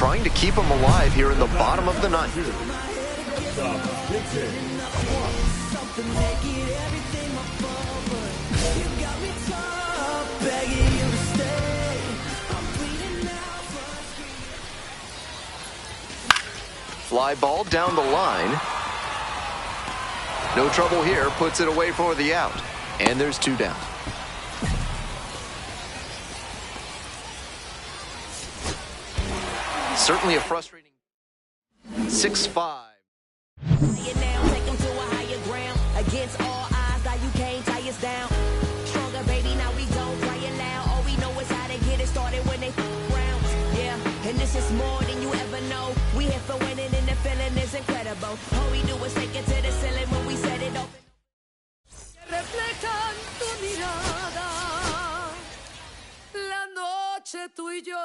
trying to keep them alive here in the bottom of the ninth. Fly ball down the line. No trouble here, puts it away for the out. And there's 2 down. Certainly a frustrating 6-5. Against all odds, now you can't tie us down. Stronger, baby, now we don't cry it loud. All we know is how to get it started when they round. Yeah, and this is more than you ever know. We here for winning and the feeling is incredible. All we do is take it to the ceiling when we set it open. Reflejan tu mirada, la noche tú y yo.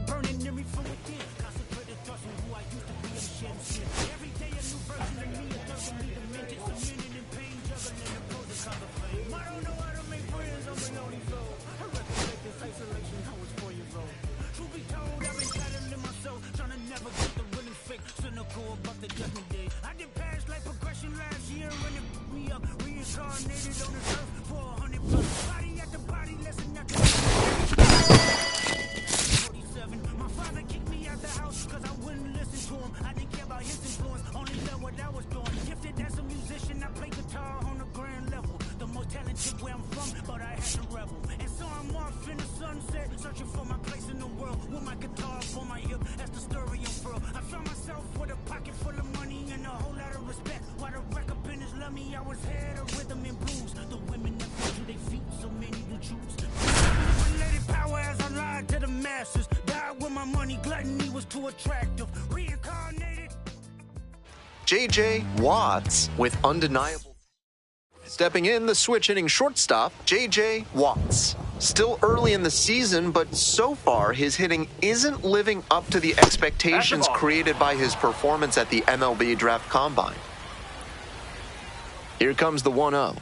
Burning in me from within. Concentrated thoughts on who I used to be and shedding skin. Every day a new version of me, a version me demented. Cemented in pain, juggling the pros and cons of fame. I don't know how to make friends, I'm a lonely soul. I recollect this isolation, I was 4 years old. Truth be told, I've been battling myself, trying to never get the real and fake. Cynical about the judgment day. I did past life progression last year when it put me up. Reincarnated on this earth for 100 plus. Body at the body, lesson at the my father kicked me out the house because I wouldn't listen to him. I didn't care about his influence, only loved what I was doing. Gifted as a musician, I play guitar on the grand level. The most talented where I'm from, but I had to rebel. And so I'm off in the sunset, searching for my place in the world. With my guitar on my hip, that's the story unfurled. I found myself with a pocket full of money and a whole lot of respect. While the record business loved me, I was head of rhythm and blues. The women that fell to their feet, so many to choose. Manipulated power as I lied to the masses. When my money gluttony was too attractive. Reincarnated. J.J. Watts with undeniable. Stepping in, the switch hitting shortstop, J.J. Watts. Still early in the season, but so far his hitting isn't living up to the expectations created by his performance at the MLB Draft Combine. Here comes the 1-0.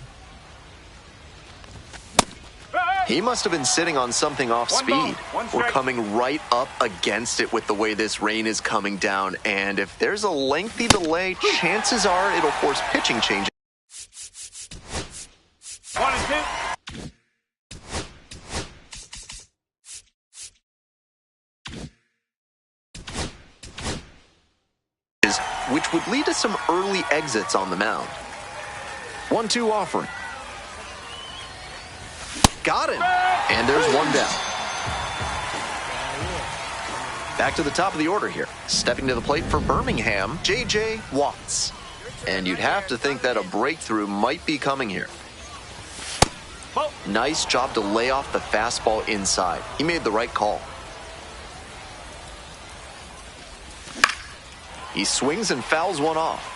He must have been sitting on something off speed. We're coming right up against it with the way this rain is coming down, and if there's a lengthy delay, chances are it'll force pitching changes. 1 and 2. Which would lead to some early exits on the mound. 1-2 offering. Got him. And there's 1 down. Back to the top of the order here. Stepping to the plate for Birmingham, J.J. Watts. And you'd have to think that a breakthrough might be coming here. Nice job to lay off the fastball inside. He made the right call. He swings and fouls one off.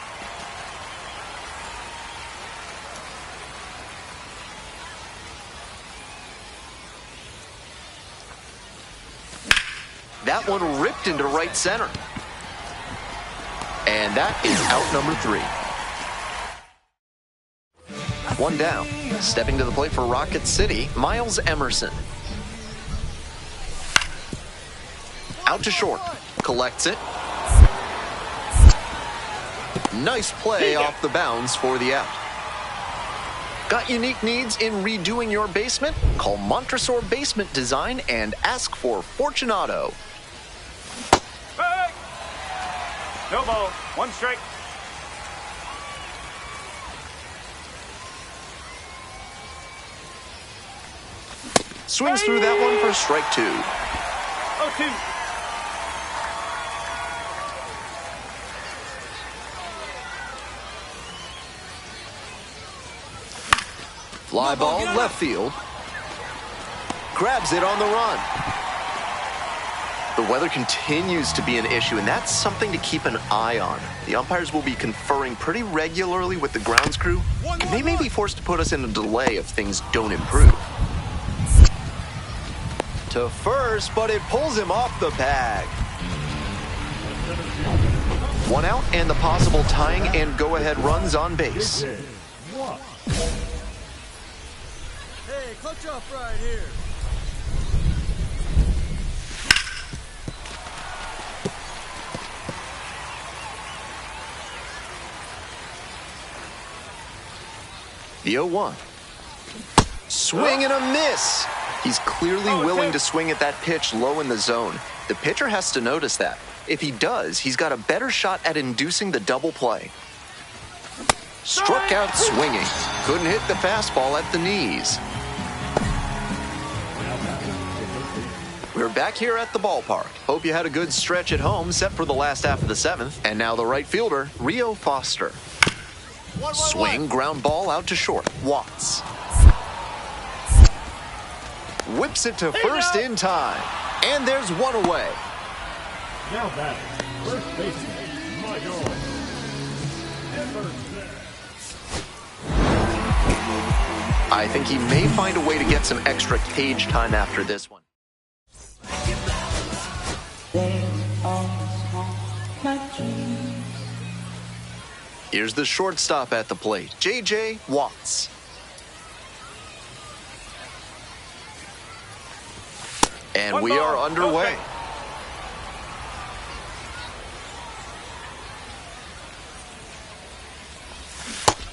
That one ripped into right center. And that is out number 3. 1 down. Stepping to the plate for Rocket City, Miles Emerson. Out to short. Collects it. Nice play off the bounds for the out. Got unique needs in redoing your basement? Call Montresor Basement Design and ask for Fortunato. Hey! No ball. 1 strike. Swings through that one for strike 2. 0-2. Fly ball left field. Grabs it on the run. The weather continues to be an issue, and that's something to keep an eye on. The umpires will be conferring pretty regularly with the grounds crew, and they may be forced to put us in a delay if things don't improve. To first, but it pulls him off the bag. One out and the possible tying and go-ahead runs on base. Hey, clutch off right here. The 0-1. Swing and a miss. He's clearly willing to swing at that pitch low in the zone. The pitcher has to notice that. If he does, he's got a better shot at inducing the double play. Struck out swinging. Couldn't hit the fastball at the knees. We're back here at the ballpark. Hope you had a good stretch at home, set for the last half of the 7th. And now the right fielder, Rio Foster. Swing, ground ball out to short. Watts. Whips it to first in time. And there's one away. Now batting, first baseman, Mayor. I think he may find a way to get some extra cage time after this one. Here's the shortstop at the plate, J.J. Watts. And we are underway. Okay.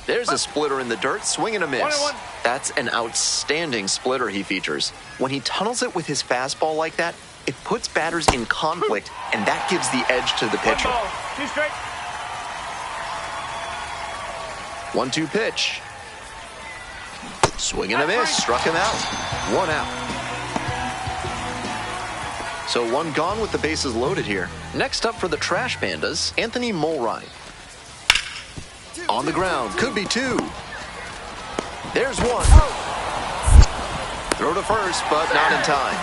There's a splitter in the dirt, swing and a miss. That's an outstanding splitter he features. When he tunnels it with his fastball like that, it puts batters in conflict, and that gives the edge to the pitcher. 2 straight. 1-2 pitch. Swing and a miss, struck him out. 1 out. So 1 gone with the bases loaded here. Next up for the Trash Pandas, Anthony Mulrine. On the ground, could be 2. There's 1. Throw to first, but not in time.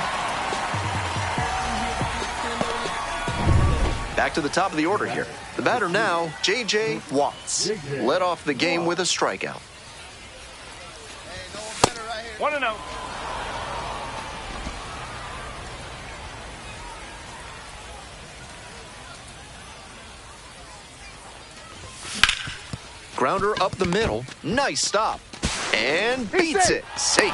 Back to the top of the order here. The batter now, J.J. Watts. Led off the game with a strikeout. Hey, no one better right here. 1-0. Grounder up the middle. Nice stop. And beats it. Safe.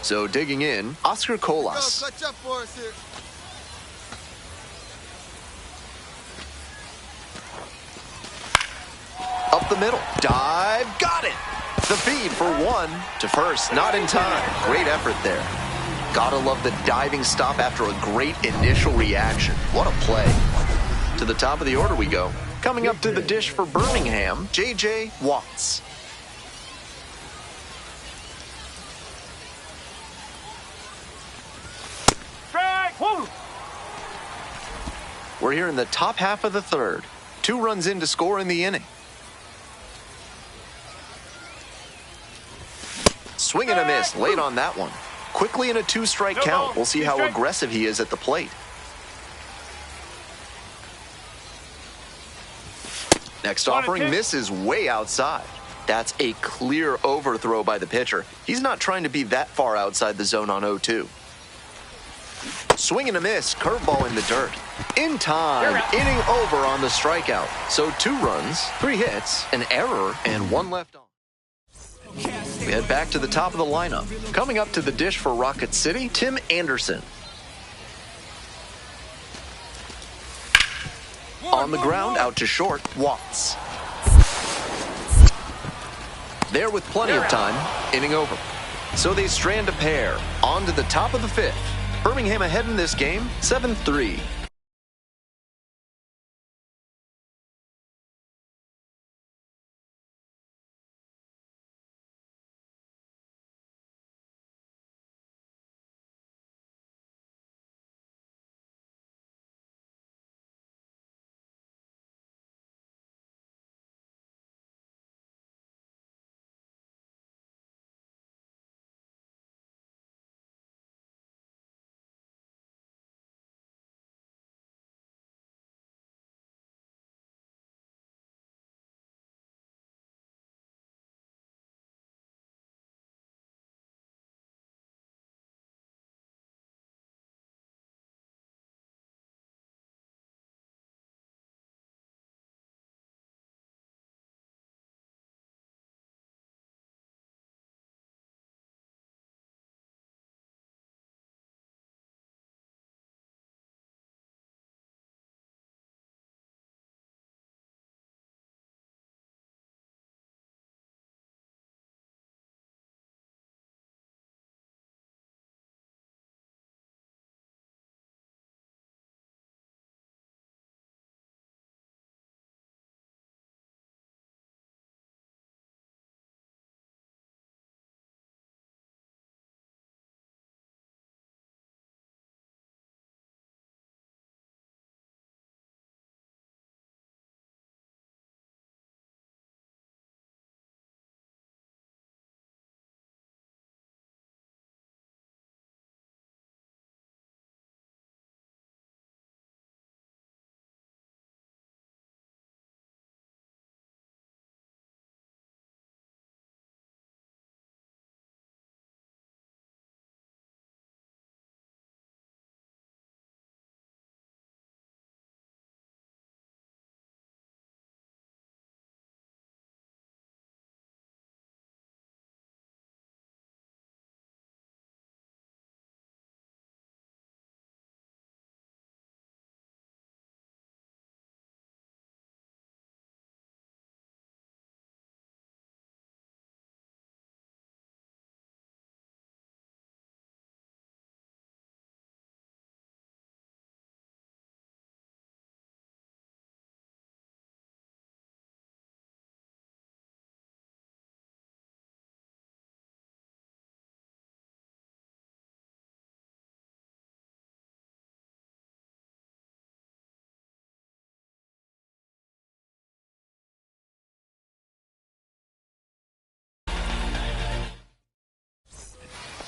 So digging in, Oscar Go, Colas. clutch up for us here. Up the middle. Dive. Got it. The feed for 1 to first. Not in time. Great effort there. Gotta love the diving stop after a great initial reaction. What a play. To the top of the order we go. Coming up to the dish for Birmingham, J.J. Watts. Strike. Woo. We're here in the top half of the 3rd. 2 runs in to score in the inning. Swing and a miss late on that one. Quickly in a 2-strike count. We'll see how aggressive he is at the plate. Next offering misses way outside. That's a clear overthrow by the pitcher. He's not trying to be that far outside the zone on 0-2. Swing and a miss, curveball in the dirt. In time, inning over on the strikeout. So 2 runs, 3 hits, an error, and 1 left on. We head back to the top of the lineup. Coming up to the dish for Rocket City, Tim Anderson. On the ground, out to short, Watts. There with plenty of time, inning over. So they strand a pair. On to the top of the 5th. Birmingham ahead in this game, 7-3.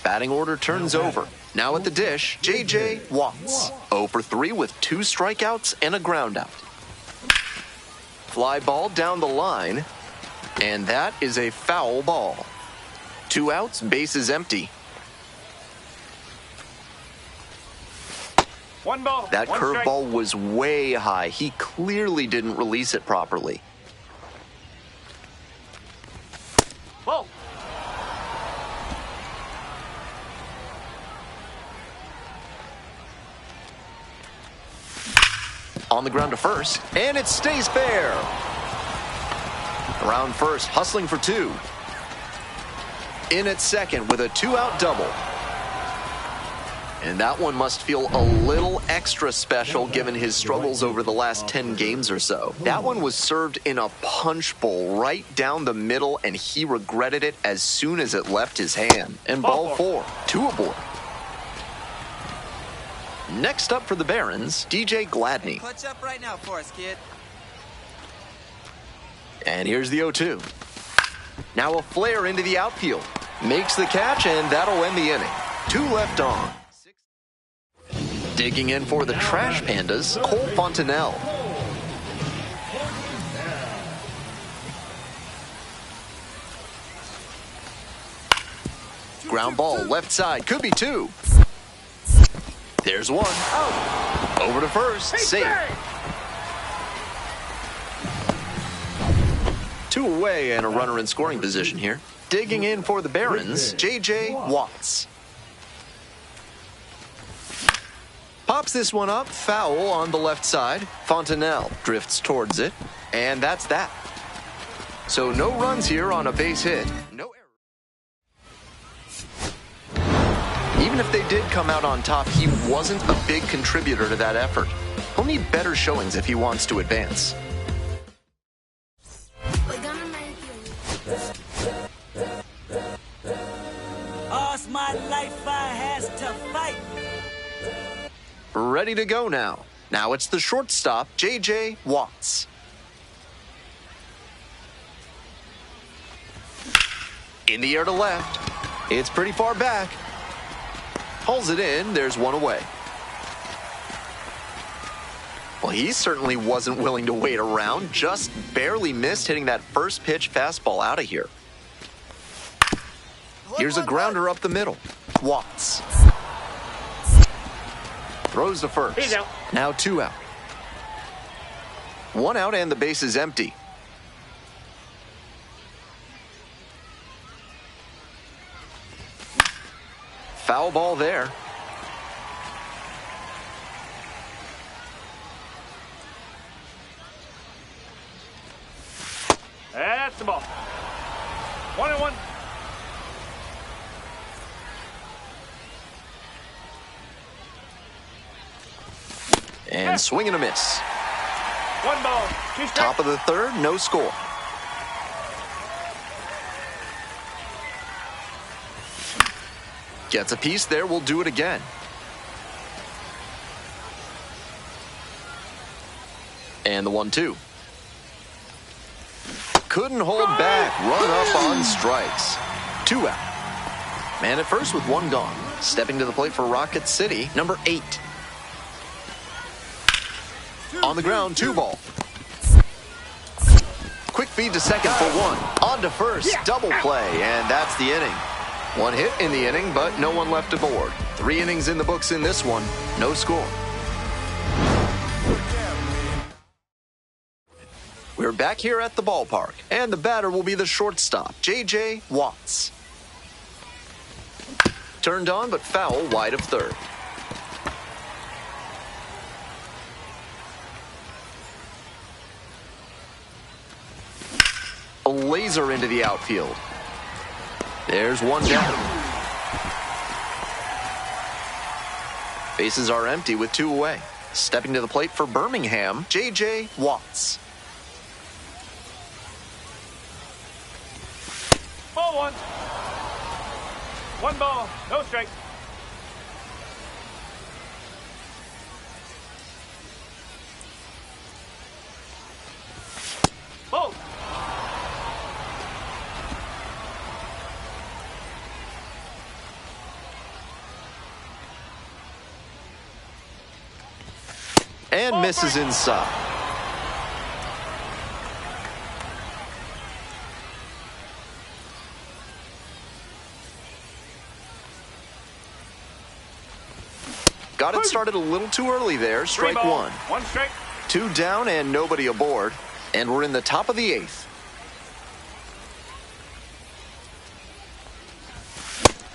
Batting order turns over. Now at the dish, J.J. Watts. 0 for 3 with 2 strikeouts and a groundout. Fly ball down the line, and that is a foul ball. 2 outs, bases empty. 1 ball. That 1 strike. curveball was way high. He clearly didn't release it properly. Ball. On the ground to first, and it stays fair. Around first, hustling for 2. In at second with a 2-out double. And that one must feel a little extra special given his struggles over the last 10 games or so. That one was served in a punch bowl right down the middle, and he regretted it as soon as it left his hand. And ball 4, 2 aboard. Next up for the Barons, DJ Gladney. Clutch up right now for us, kid. And here's the 0-2. Now a flare into the outfield. Makes the catch, and that'll end the inning. 2 left on. Digging in for the Trash Pandas, Cole Fontenelle. Ground ball, left side, could be 2. There's 1. Over to first, safe. 2 away and a runner in scoring position here. Digging in for the Barons, J.J. Watts. Pops this one up, foul on the left side. Fontenelle drifts towards it, and that's that. So no runs here on a base hit. No error. Even if they did come out on top, he wasn't a big contributor to that effort. He'll need better showings if he wants to advance. All's my life I has to fight. Ready to go now. Now it's the shortstop, J.J. Watts. In the air to left. It's pretty far back. Pulls it in. There's 1 away. Well, he certainly wasn't willing to wait around. Just barely missed hitting that first pitch fastball out of here. Here's a grounder up the middle. Watts. Throws to first. He's out. Now 2 out. 1 out and the base is empty. Foul ball there. That's the ball. 1-1. And swing and a miss. 1 ball. 2 strikes. Top of the 3rd, no score. Gets a piece there, we'll do it again. And the 1-2. Couldn't hold back, run up on strikes. 2 out. Man at first with 1 gone. Stepping to the plate for Rocket City, number 8. On the ground, 2 ball. Quick feed to second for 1. On to first, double play, and that's the inning. 1 hit in the inning, but no one left aboard. 3 innings in the books in this one, no score. We're back here at the ballpark, and the batter will be the shortstop, J.J. Watts. Turned on, but foul wide of third. A laser into the outfield. There's 1 down. Bases are empty with 2 away. Stepping to the plate for Birmingham, J.J. Watts. Ball 1. 1 ball. No strike. Ball. And misses inside. Got it started a little too early there. Strike one. One strike. 2 down and nobody aboard. And we're in the top of the 8th.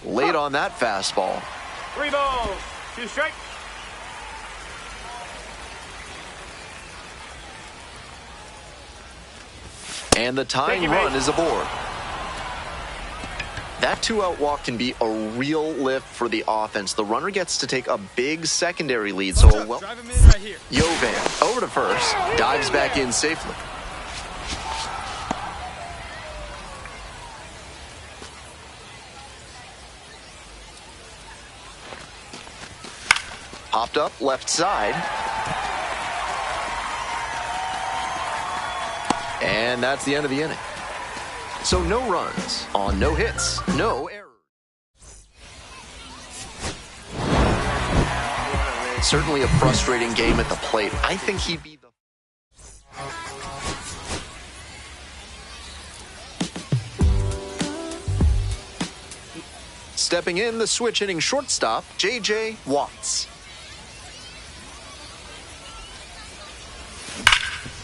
Late on that fastball. 3 balls. 2 strikes. And the tying run is aboard. That 2-out walk can be a real lift for the offense. The runner gets to take a big secondary lead. So, well, Drive him in right here. Yovan over to first, dives back in safely. Popped up left side. And that's the end of the inning. So no runs on no hits, no errors. Certainly a frustrating game at the plate. I think he'd be the... Stepping in, the switch hitting shortstop, J.J. Watts.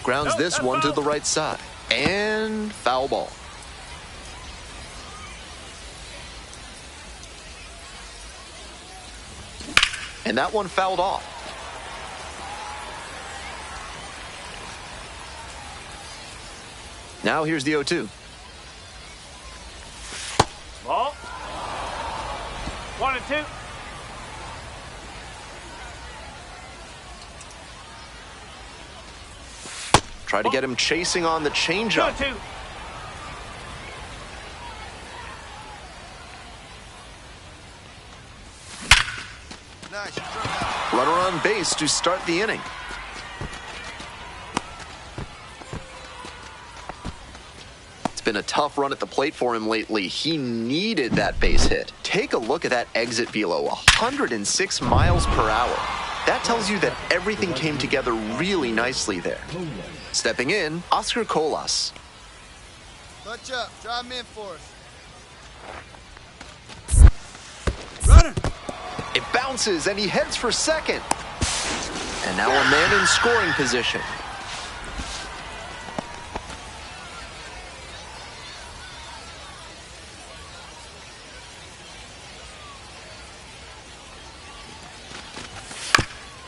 Grounds this one to the right side. And foul ball. And that one fouled off. Now here's the 0-2. Ball. 1 and 2. Try to get him chasing on the changeup. 2 and 2. Nice. You struck out. Runner on base to start the inning. It's been a tough run at the plate for him lately. He needed that base hit. Take a look at that exit velo, 106 miles per hour. That tells you that everything came together really nicely there. Stepping in, Oscar Colas. Clutch up. Drive him in for us. Runner. It bounces and he heads for second. And now a man in scoring position.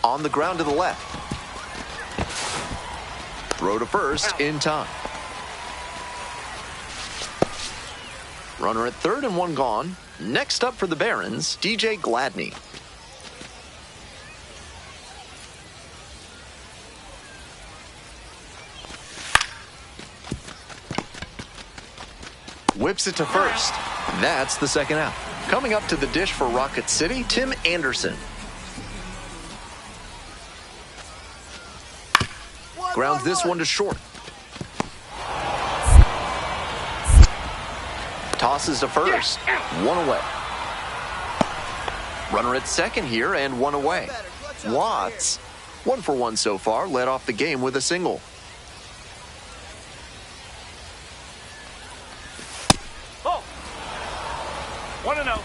On the ground to the left. Throw to first in time. Runner at third and one gone. Next up for the Barons, DJ Gladney. Whips it to first. That's the second out. Coming up to the dish for Rocket City, Tim Anderson. Grounds this one to short. Tosses to first. One away. Runner at second here and one away. Watts, 1 for 1 so far, led off the game with a single. Oh. 1 and 0.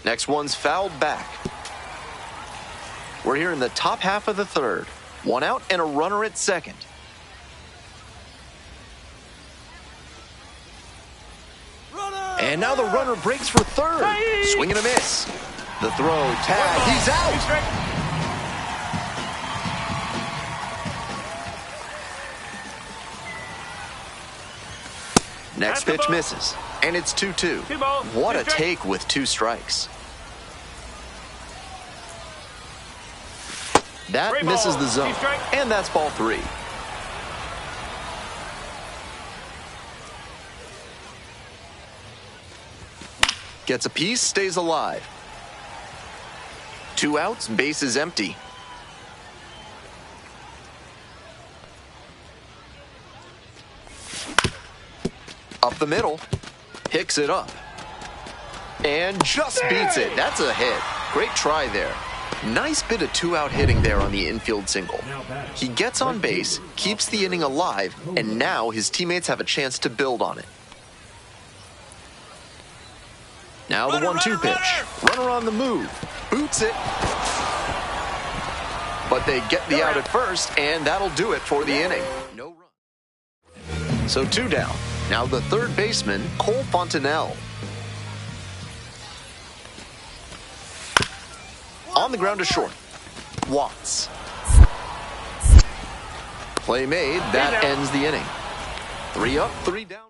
Next one's fouled back. We're here in the top half of the third. 1 out and a runner at second. And now the runner breaks for third. Swing and a miss. The throw, tag, he's out. Next pitch misses. And it's 2-2. What a take with 2 strikes. That misses the zone. And that's ball 3. Gets a piece, stays alive. 2 outs, base is empty. Up the middle. Picks it up. And just beats it. That's a hit. Great try there. Nice bit of two-out hitting there on the infield single. He gets on base, keeps the inning alive, and now his teammates have a chance to build on it. Now the 1-2 pitch. Runner on the move. Boots it. But they get the out at first, and that'll do it for the inning. No run. So 2 down. Now the third baseman, Cole Fontenelle. On the ground to short. Watts. Play made. That ends the inning. 3 up, 3 down.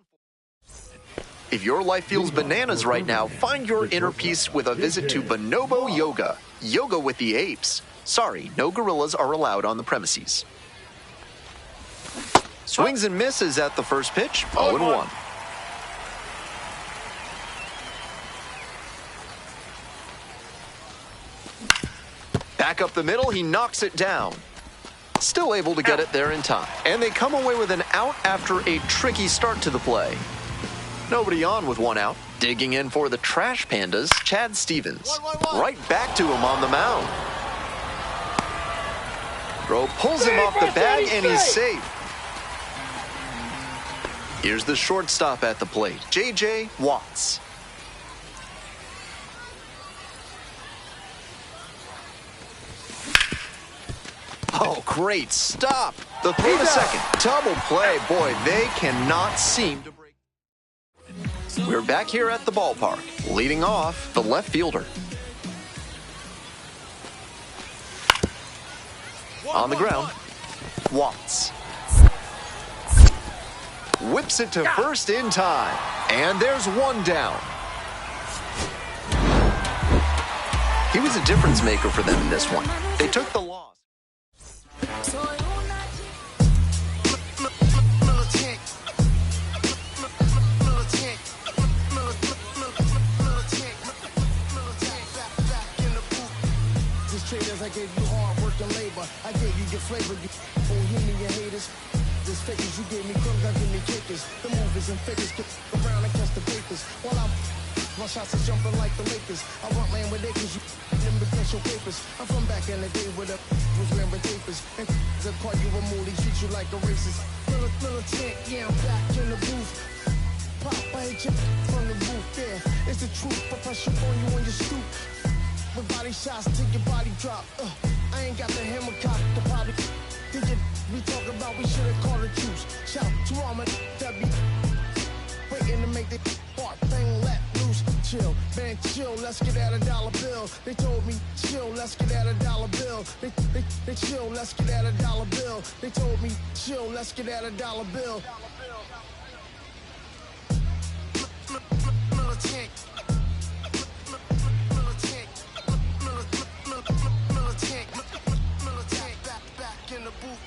If your life feels bananas right now, find your inner peace with a visit to Bonobo Yoga. Yoga with the apes. Sorry, no gorillas are allowed on the premises. Swings and misses at the first pitch. 0-1. Back up the middle, he knocks it down. Still able to get it there in time. And they come away with an out after a tricky start to the play. Nobody on with 1 out. Digging in for the Trash Pandas, Chad Stevens. Right back to him on the mound. Throw pulls him off the bag, and he's safe. Here's the shortstop at the plate, J.J. Watts. Oh, great stop. The throw to second. Double play. Boy, they cannot seem to break. We're back here at the ballpark. Leading off, the left fielder. On the ground, Watts. Whips it to first in time. And there's 1 down. He was a difference maker for them in this one. They took the loss. I gave you hard work and labor. I gave you your flavor. You bohemian haters. This fakers, you gave me crumbs, I give me kickers. The movers and figures get around and catch the papers. While my shots are jumping like the Lakers. I want land with acres, you them against your papers. I'm from back in the day with a was wearing papers. And they'll call you a moody, treat you like a racist. Militant, yeah, I'm back in the booth. Pop, I hit you from the roof, yeah. It's the truth, but pressure on you on your stoop. With body shots till your body drop. I ain't got the hammer cock, the body. Did you we talk about we should've called the juice. Shout to all my that be waiting to make the part thing let loose. Chill, man, chill, let's get at $1 bill. They told me, chill, let's get at $1 bill. They chill, let's get at $1 bill. They told me, chill, let's get at $1 bill. Militant. Back in the booth.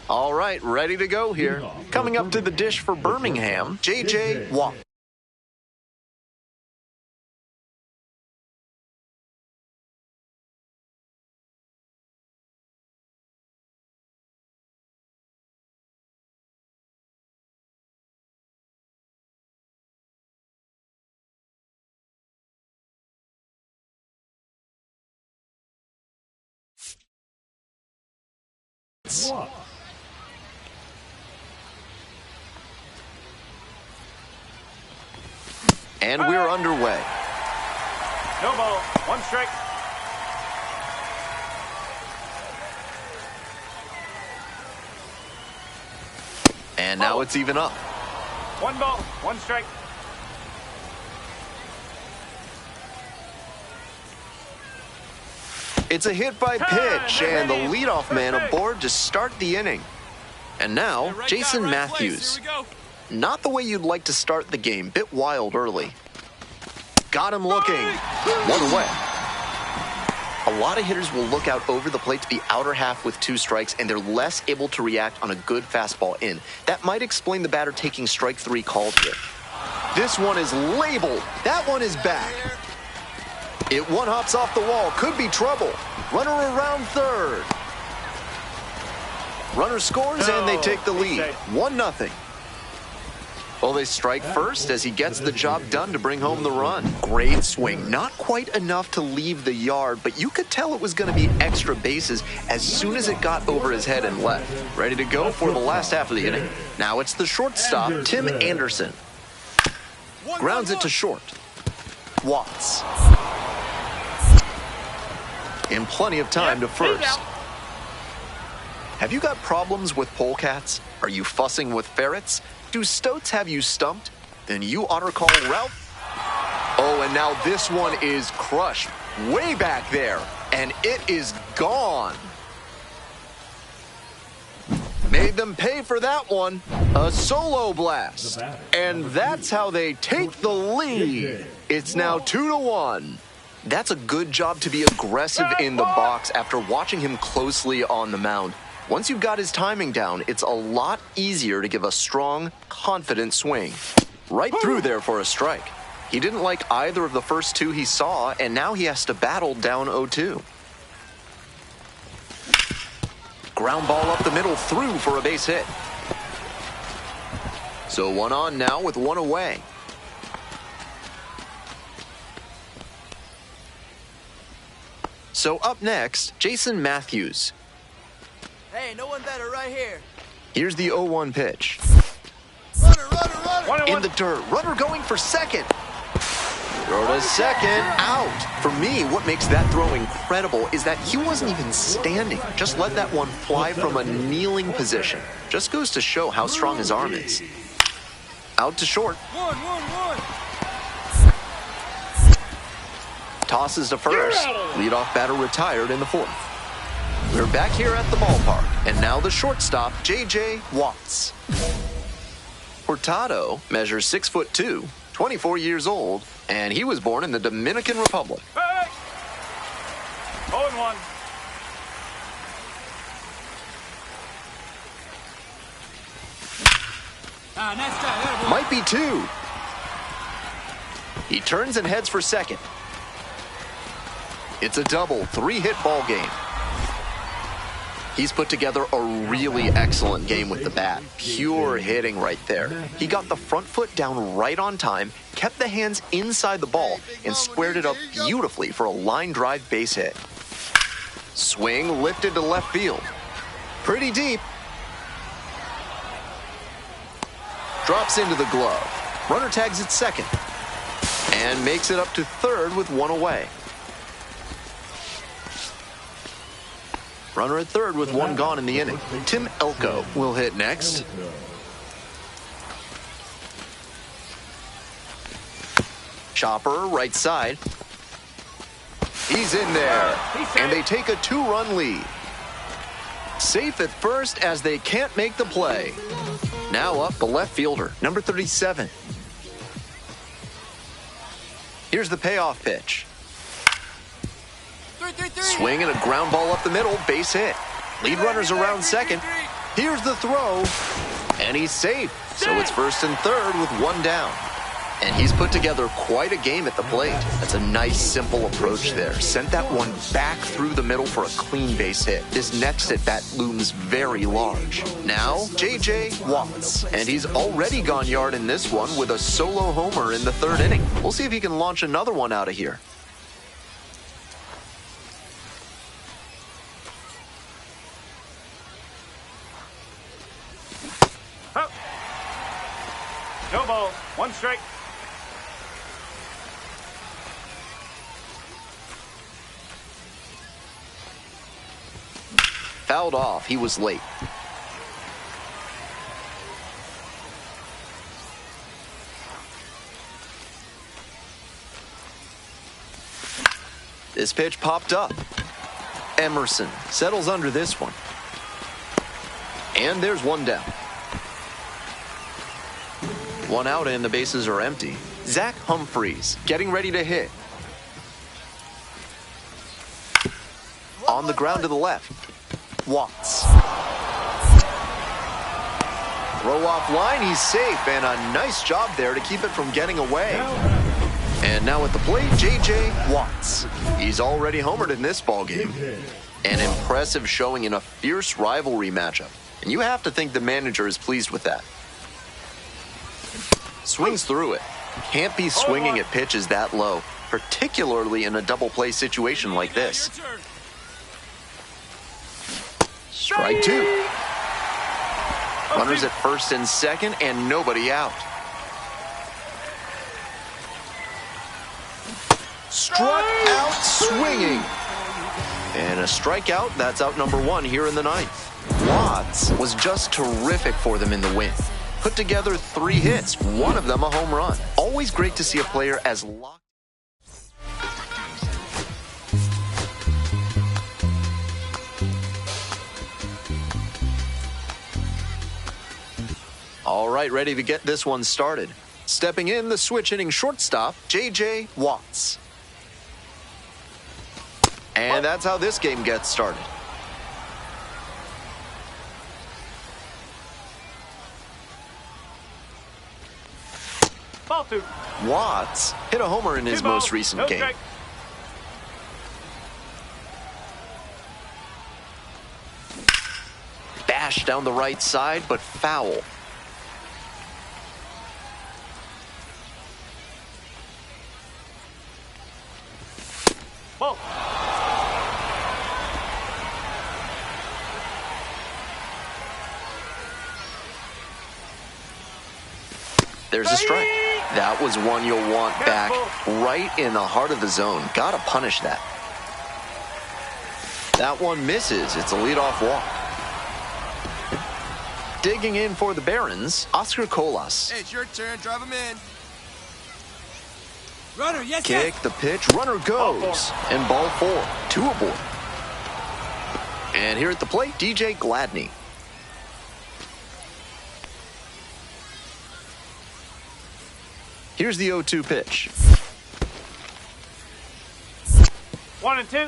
All right, ready to go here. Coming up to the dish for Birmingham, J.J. Watt. And we're underway. No ball. One strike. And now it's even up. One ball. One strike. It's a hit by pitch, and the leadoff man aboard to start the inning. And now, Jason Matthews. Not the way you'd like to start the game. Bit wild early. Got him looking. One away. A lot of hitters will look out over the plate to the outer half with 2 strikes, and they're less able to react on a good fastball in. That might explain the batter taking strike 3 called here. This one is labeled. That one is back. It one hops off the wall. Could be trouble. Runner around third. Runner scores, and they take the lead. 1-0. Well, they strike first as he gets the job done to bring home the run. Great swing. Not quite enough to leave the yard, but you could tell it was going to be extra bases as soon as it got over his head and left. Ready to go for the last half of the inning. Now it's the shortstop, Tim Anderson. Grounds it to short. Watts. And plenty of time to first. Have you got problems with polecats? Are you fussing with ferrets? Do stoats have you stumped? Then you ought to call Ralph. Oh, and now this one is crushed way back there, and it is gone. Made them pay for that one. A solo blast. And that's how they take the lead. It's now 2-1. That's a good job to be aggressive in the box after watching him closely on the mound. Once you've got his timing down, it's a lot easier to give a strong, confident swing. Right through there for a strike. He didn't like either of the first 2 he saw, and now he has to battle down 0-2. Ground ball up the middle through for a base hit. So 1 on now with 1 away. So up next, Jason Matthews. Hey, no one better right here. Here's the 0-1 pitch. Runner, runner, runner. In the dirt. Runner going for second. Throw to second. Out. For me, what makes that throw incredible is that he wasn't even standing. Just let that one fly from a kneeling position. Just goes to show how strong his arm is. Out to short. One. Tosses to first. Leadoff batter retired in the 4th. We're back here at the ballpark, and now the shortstop, J.J. Watts. Hurtado measures 6'2", 24 years old, and he was born in the Dominican Republic. Hey! 0-1. Might be 2. He turns and heads for second. It's a double, 3-hit ball game. He's put together a really excellent game with the bat. Pure hitting right there. He got the front foot down right on time, kept the hands inside the ball, and squared it up beautifully for a line drive base hit. Swing lifted to left field. Pretty deep. Drops into the glove. Runner tags at second. And makes it up to third with 1 away. Runner at third with 1 gone in the inning. Tim Elko will hit next. Chopper, right side. He's in there. And they take a 2-run lead. Safe at first as they can't make the play. Now up the left fielder, number 37. Here's the payoff pitch. Swing and a ground ball up the middle, base hit. Lead runners around second. Here's the throw, and he's safe. So it's first and third with one down. And he's put together quite a game at the plate. That's a nice, simple approach there. Sent that one back through the middle for a clean base hit. This next at-bat looms very large. Now, J.J. Watts. And he's already gone yard in this one with a solo homer in the third inning. We'll see if he can launch another one out of here. No ball. One strike. Fouled off. He was late. This pitch popped up. Emerson settles under this one. And there's one down. One out and the bases are empty. Zach Humphreys getting ready to hit. On the ground to the left. Watts. Throw off line, he's safe, and a nice job there to keep it from getting away. And now at the plate, J.J. Watts. He's already homered in this ballgame. An impressive showing in a fierce rivalry matchup. And you have to think the manager is pleased with that. Swings through it. Can't be swinging at pitches that low, particularly in a double play situation like this. Strike two. Runners at first and second, and nobody out. Struck out swinging. And a strikeout, that's out number one here in the ninth. Watts was just terrific for them in the win. Put together 3 hits, one of them a home run. Always great to see a player as locked. All right, ready to get this one started. Stepping in, the switch hitting shortstop, J.J. Watts. And that's how this game gets started. Ball 2. Watts hit a homer in his most recent game. Strike. Bash down the right side, but foul. Ball. There's a strike. That was one you'll want back right in the heart of the zone. Gotta punish that. That one misses. It's a leadoff walk. Digging in for the Barons, Oscar Colas. Hey, it's your turn. Drive him in. Runner, yes, Kick the pitch. Runner goes. And ball 4. 2 aboard. And here at the plate, DJ Gladney. Here's the 0-2 pitch. 1 and 2.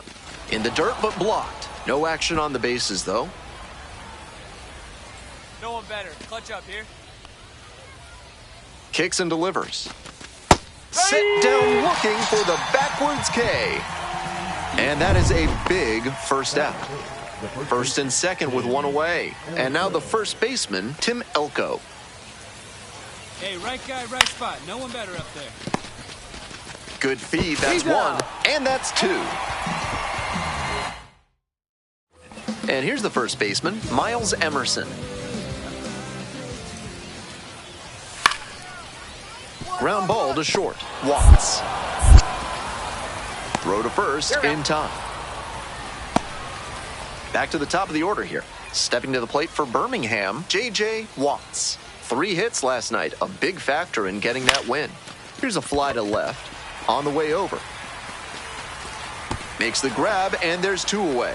In the dirt, but blocked. No action on the bases, though. No one better. Clutch up here. Kicks and delivers. Sit down looking for the backwards K. And that is a big first out. First and second with one away. And now the first baseman, Tim Elko. Hey, right guy, right spot. No one better up there. Good feed, that's 1. And that's 2. And here's the first baseman, Miles Emerson. Ground ball to short. Watts. Throw to first in time. Back to the top of the order here. Stepping to the plate for Birmingham, J.J. Watts. 3 hits last night, a big factor in getting that win. Here's a fly to left, on the way over. Makes the grab, and there's 2 away.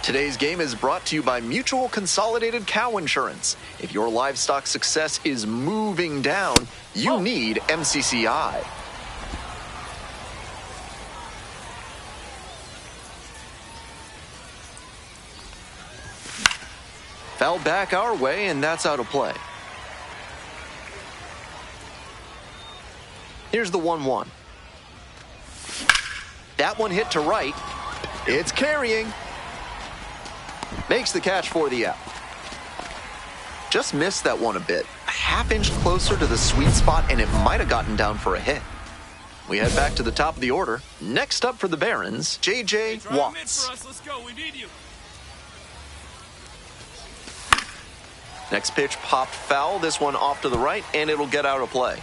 Today's game is brought to you by Mutual Consolidated Cow Insurance. If your livestock success is moving down, you need MCCI. Foul back our way, and that's out of play. Here's the 1-1. That one hit to right. It's carrying. Makes the catch for the out. Just missed that one a bit. A half-inch closer to the sweet spot, and it might have gotten down for a hit. We head back to the top of the order. Next up for the Barons, J.J. Watts. Let's go. We need you. Next pitch popped foul. This one off to the right, and it'll get out of play.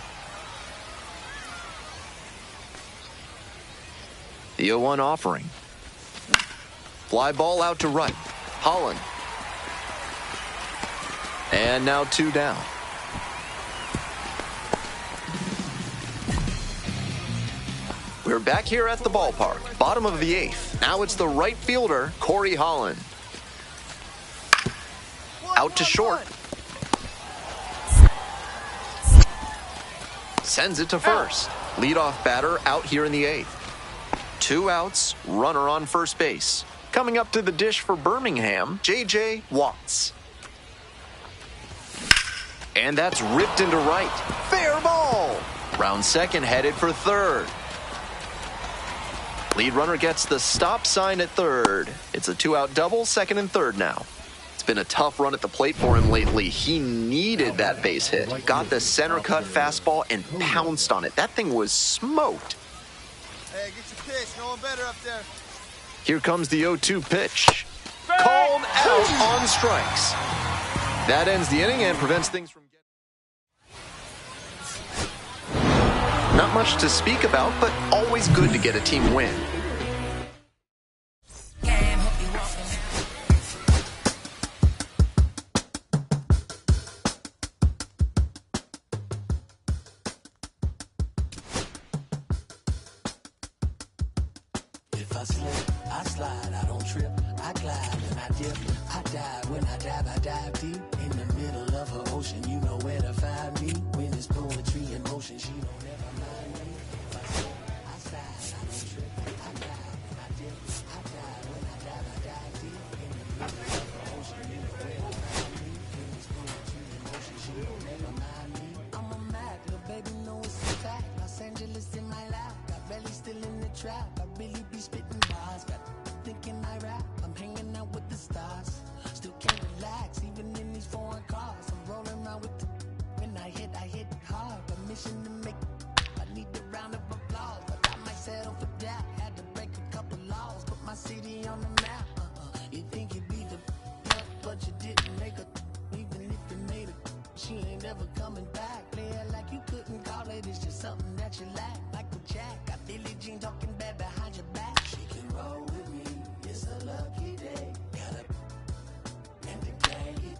The 0-1 offering. Fly ball out to right. Holland. And now 2 down. We're back here at the ballpark. Bottom of the 8th. Now it's the right fielder, Corey Holland. Out to short. Sends it to first. Leadoff batter out here in the 8th. 2 outs, runner on first base. Coming up to the dish for Birmingham, J.J. Watts. And that's ripped into right. Fair ball. Round second headed for third. Lead runner gets the stop sign at third. It's a 2-out double, second and third now. It's been a tough run at the plate for him lately. He needed that base hit. Got the center cut fastball and pounced on it. That thing was smoked. Hey, get your pitch. No one better up there. Here comes the 0-2 pitch. Called out on strikes. That ends the inning and prevents things from getting... Not much to speak about, but always good to get a team win. If I slip, I slide, I don't trip, I glide, when I dip, I dive, when I dive deep, in the middle of an ocean, you know where to find me, when it's poetry in motion, she don't ever mind me, if I slip, I slide, I don't trip, I glide, when I dip, I dive, when I dive deep, in the middle of an ocean, you know where to find me, when it's poetry in motion, she don't ever mind me, I'm a Mac, little baby know it's a fact, Los Angeles in my lap, got belly still in the trap, I really be spitting bars, got thinking I rap, I'm hanging out with the stars, still can't relax, even in these foreign cars, I'm rolling around with the, when I hit hard, permission to make, I need a round of applause, but I might settle for that, had to break a couple laws, put my city on the map, you think you'd be the, but you didn't make a, even if you made it, she ain't ever coming back, play it like you couldn't call it, it's just something that you lack, Michael Jack, got Billie Jean talking bad behind your back, she can roll with me, it's a lucky day, got a, and the gang,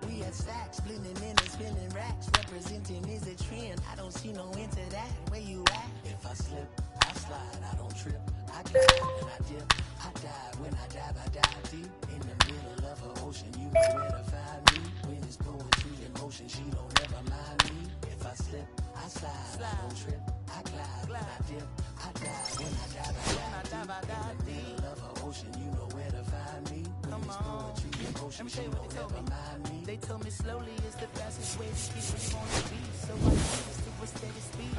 we had stacks, blending in and spinning racks, representing is a trend, I don't see no end to that, where you at? If I slip, I slide, I don't trip, I glide, when I dip, I dive, when I dive deep, in the middle of an ocean, you know where to find me, when it's poetry in motion, she don't ever mind me, if I slip, I slide, I don't trip, I glide, when I dip, I dive, when I dive deep, in the middle of an ocean, you know where to find me, when it's poetry in motion, she don't ever mind me. They told me slowly is the fastest way to get where you want to be, so I used to a steady speed.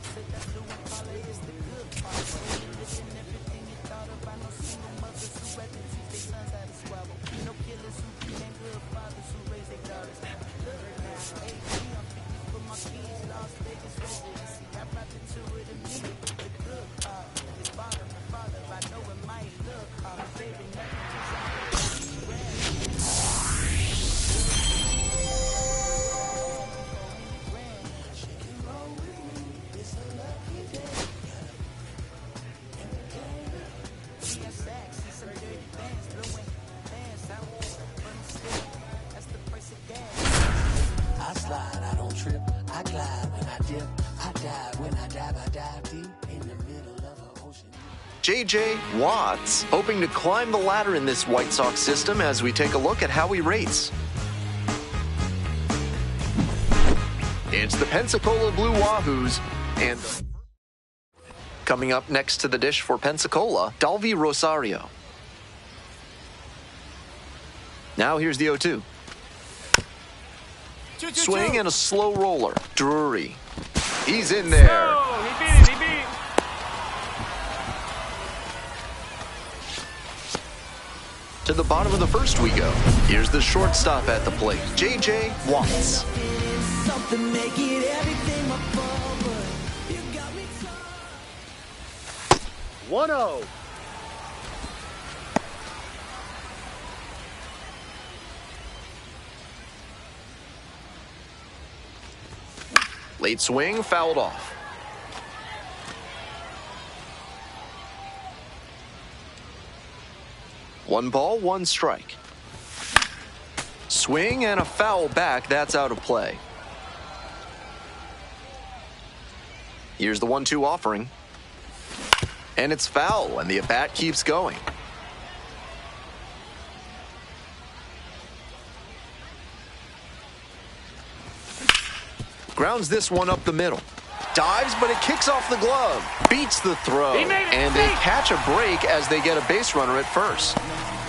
Said that's the one part is the good part. So you listen everything you thought about. No single mothers who had to teach their sons how to swallow. No killers who became good fathers who raised their daughters. Look now, hey, I'm 50 for my kids, Las Vegas residency. I brought the two of them in. The good part is father and father. I know it might look hard, baby, nothing I slide, I don't trip, I glide, when I dip, I dive, when I dive deep, in the middle of an ocean. J.J. Watts hoping to climb the ladder in this White Sox system as we take a look at how he rates. It's the Pensacola Blue Wahoos, and coming up next to the dish for Pensacola, Dalvi Rosario. Now here's the 0-2. Swing and a slow roller. Drury. He's in there. Oh, he beat it. He beat it. To the bottom of the first we go. Here's the shortstop at the plate, J.J. Watts. 1-0. Late swing, fouled off. One ball, one strike. Swing and a foul back, that's out of play. Here's the 1-2 offering. And it's foul, and the at-bat keeps going. Grounds this one up the middle. Dives, but it kicks off the glove. Beats the throw. And they catch a break as they get a base runner at first.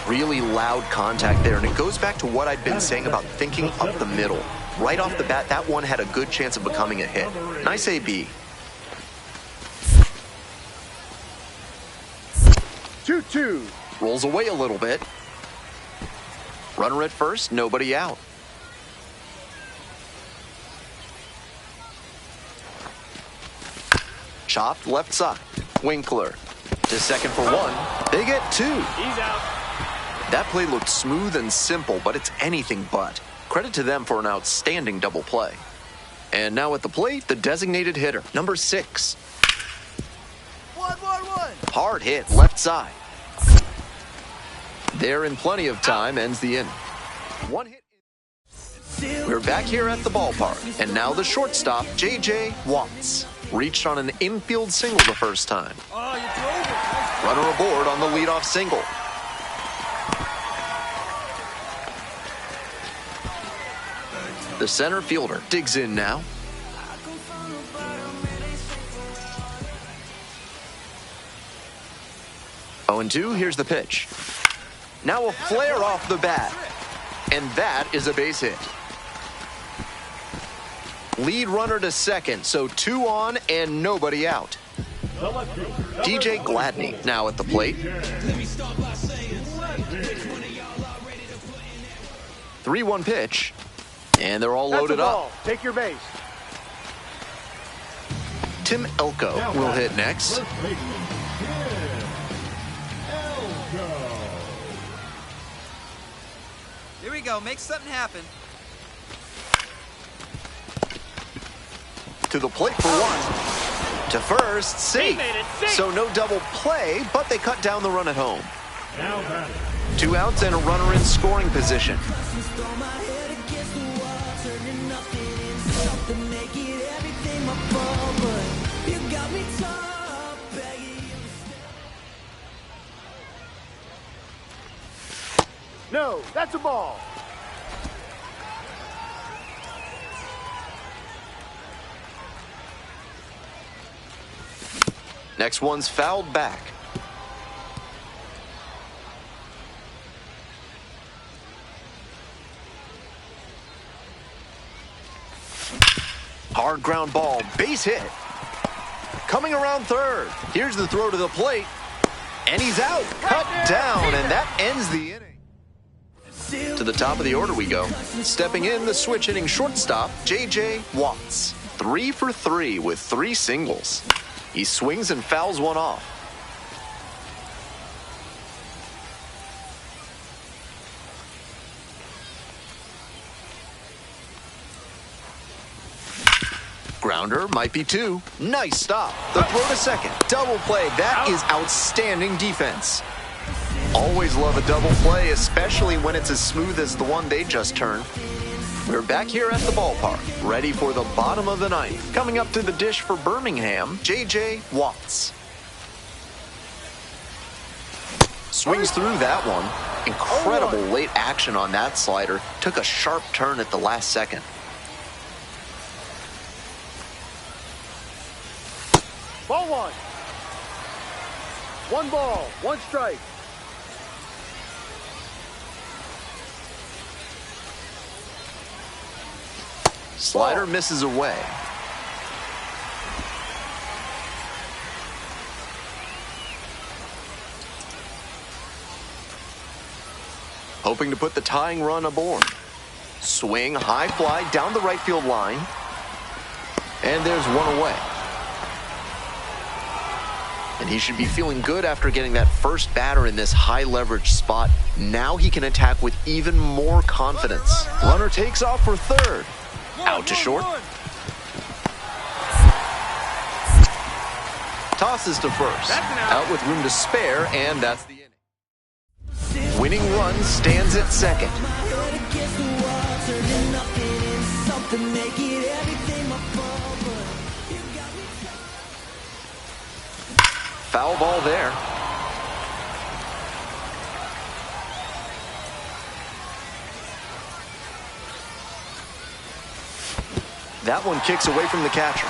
Really loud contact there, and it goes back to what I'd been saying about thinking up the middle. Right off the bat, that one had a good chance of becoming a hit. Nice AB. 2-2. Rolls away a little bit. Runner at first, nobody out. Chopped left side. Winkler to second for one. They get two. He's out. That play looked smooth and simple, but it's anything but. Credit to them for an outstanding double play. And now at the plate, the designated hitter, number 6. 1-1-1. Hard hit, left side. There in plenty of time, ends the inning. One hit. We're back here at the ballpark, and now the shortstop, J.J. Watts. Reached on an infield single the first time. Oh, you drove it. Runner aboard on the leadoff single. The center fielder digs in now. Oh, and 2, here's the pitch. Now a flare off the bat. And that is a base hit. Lead runner to second, so 2 on and nobody out. DJ Gladney now at the plate. 3-1 pitch. And they're all loaded up. Take your base. Tim Elko will hit next. Here we go. Make something happen. To the plate for one. To first, safe. So no double play, but they cut down the run at home. 2 outs and a runner in scoring position. No, that's a ball. Next one's fouled back. Hard ground ball, base hit. Coming around third. Here's the throw to the plate. And he's out. Cut down, and that ends the inning. To the top of the order we go. Stepping in, the switch hitting shortstop, J.J. Watts. 3 for 3 with 3 singles. He swings and fouls one off. Grounder might be 2. Nice stop. The throw to second. Double play. That is outstanding defense. Always love a double play, especially when it's as smooth as the one they just turned. We're back here at the ballpark, ready for the bottom of the ninth. Coming up to the dish for Birmingham, J.J. Watts. Swings through that one. Incredible late action on that slider. Took a sharp turn at the last second. Ball 1. 1 ball, 1 strike. Slider misses away. Hoping to put the tying run aboard. Swing, high fly down the right field line. And there's one away. And he should be feeling good after getting that first batter in this high leverage spot. Now he can attack with even more confidence. Runner takes off for third. Out to short. Tosses to first. Out with room to spare, and that's the inning. Winning run stands at second. Foul ball there. That one kicks away from the catcher.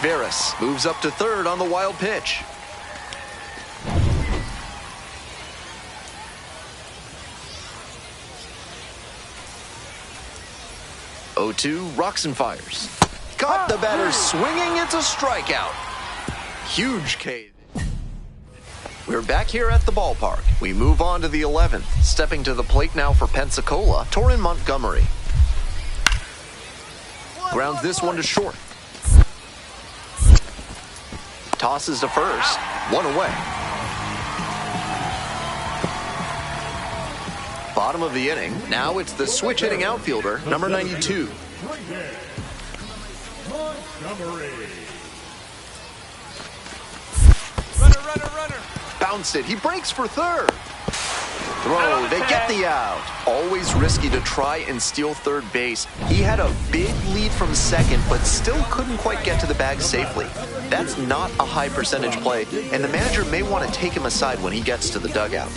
Veras moves up to third on the wild pitch. Oh-2 rocks and fires. Caught the batter swinging. It's a strikeout. Huge K. We're back here at the ballpark. We move on to the 11th. Stepping to the plate now for Pensacola, Torrin Montgomery. Grounds this one to short. Tosses to first. One away. Bottom of the inning. Now it's the switch-hitting outfielder, number 92. Montgomery. Runner. Bounced it. He breaks for third. Throw. They get the out. Always risky to try and steal third base. He had a big lead from second, but still couldn't quite get to the bag safely. That's not a high percentage play, and the manager may want to take him aside when he gets to the dugout.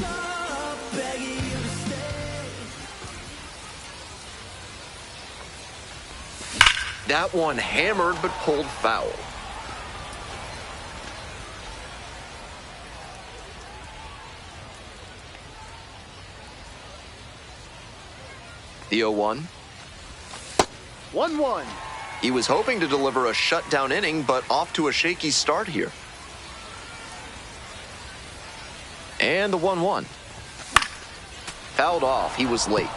That one hammered but pulled foul. The 0-1. 1-1. He was hoping to deliver a shutdown inning, but off to a shaky start here. And the 1-1. Fouled off. He was late.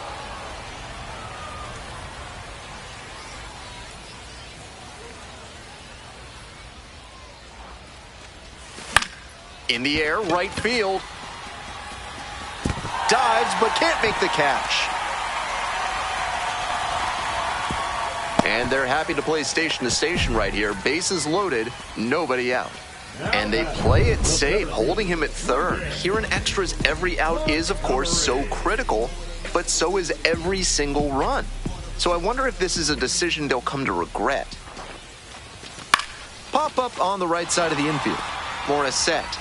In the air, right field. Dives, but can't make the catch. And they're happy to play station to station right here. Bases loaded, nobody out. And they play it safe, holding him at third. Here in extras, every out is, of course, so critical, but so is every single run. So I wonder if this is a decision they'll come to regret. Pop up on the right side of the infield. Morris set.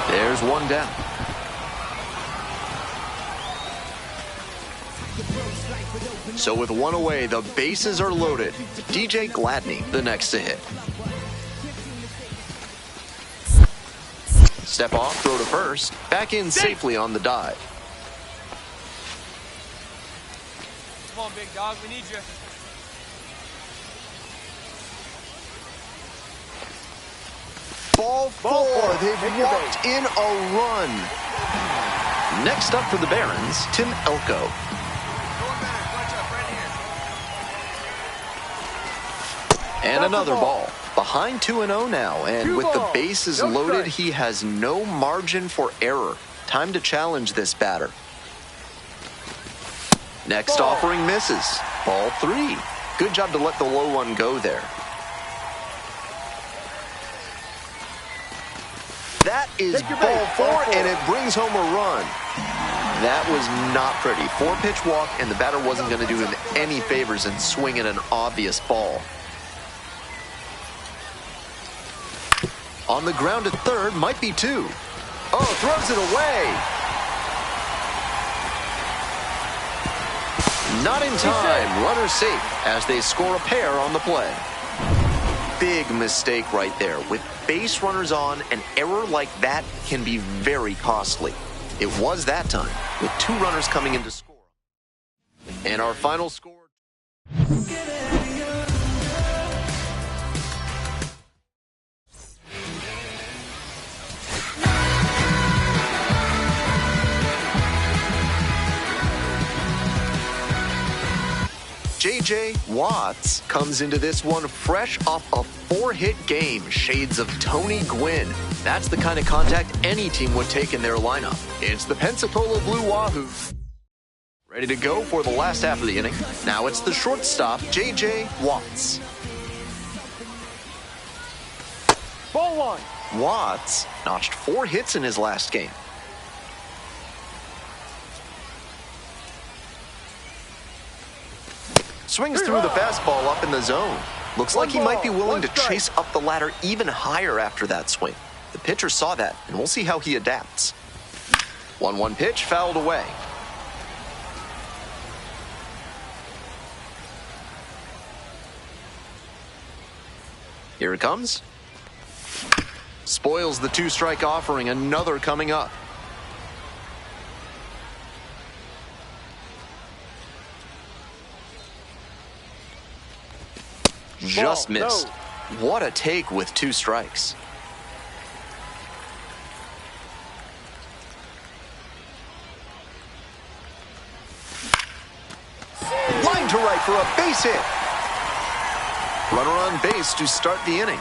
There's one down. So with one away, the bases are loaded. DJ Gladney, the next to hit. Step off, throw to first. Back in safely on the dive. Come on, big dog. We need you. Ball four. They've walked in a run. Next up for the Barons, Tim Elko. And another ball. Behind 2-0 now, and with the bases loaded, he has no margin for error. Time to challenge this batter. Next offering misses. Ball 3. Good job to let the low one go there. That is ball 4, and it brings home a run. That was not pretty. 4-pitch walk, and the batter wasn't going to do him any favors in swinging an obvious ball. On the ground at third, might be 2. Oh, throws it away. Not in time. Runner safe as they score a pair on the play. Big mistake right there. With base runners on, an error like that can be very costly. It was that time, with 2 runners coming in to score. And our final score. J.J. Watts comes into this one fresh off a 4-hit game, shades of Tony Gwynn. That's the kind of contact any team would take in their lineup. It's the Pensacola Blue Wahoos. Ready to go for the last half of the inning. Now it's the shortstop, J.J. Watts. Ball 1. Watts notched 4 hits in his last game. Swings through the fastball up in the zone. Looks like he might be willing to chase up the ladder even higher after that swing. The pitcher saw that, and we'll see how he adapts. 1-1 pitch, fouled away. Here it comes. Spoils the 2-strike offering, another coming up. Just missed. What a take with 2 strikes. Line to right for a base hit. Runner on base to start the inning.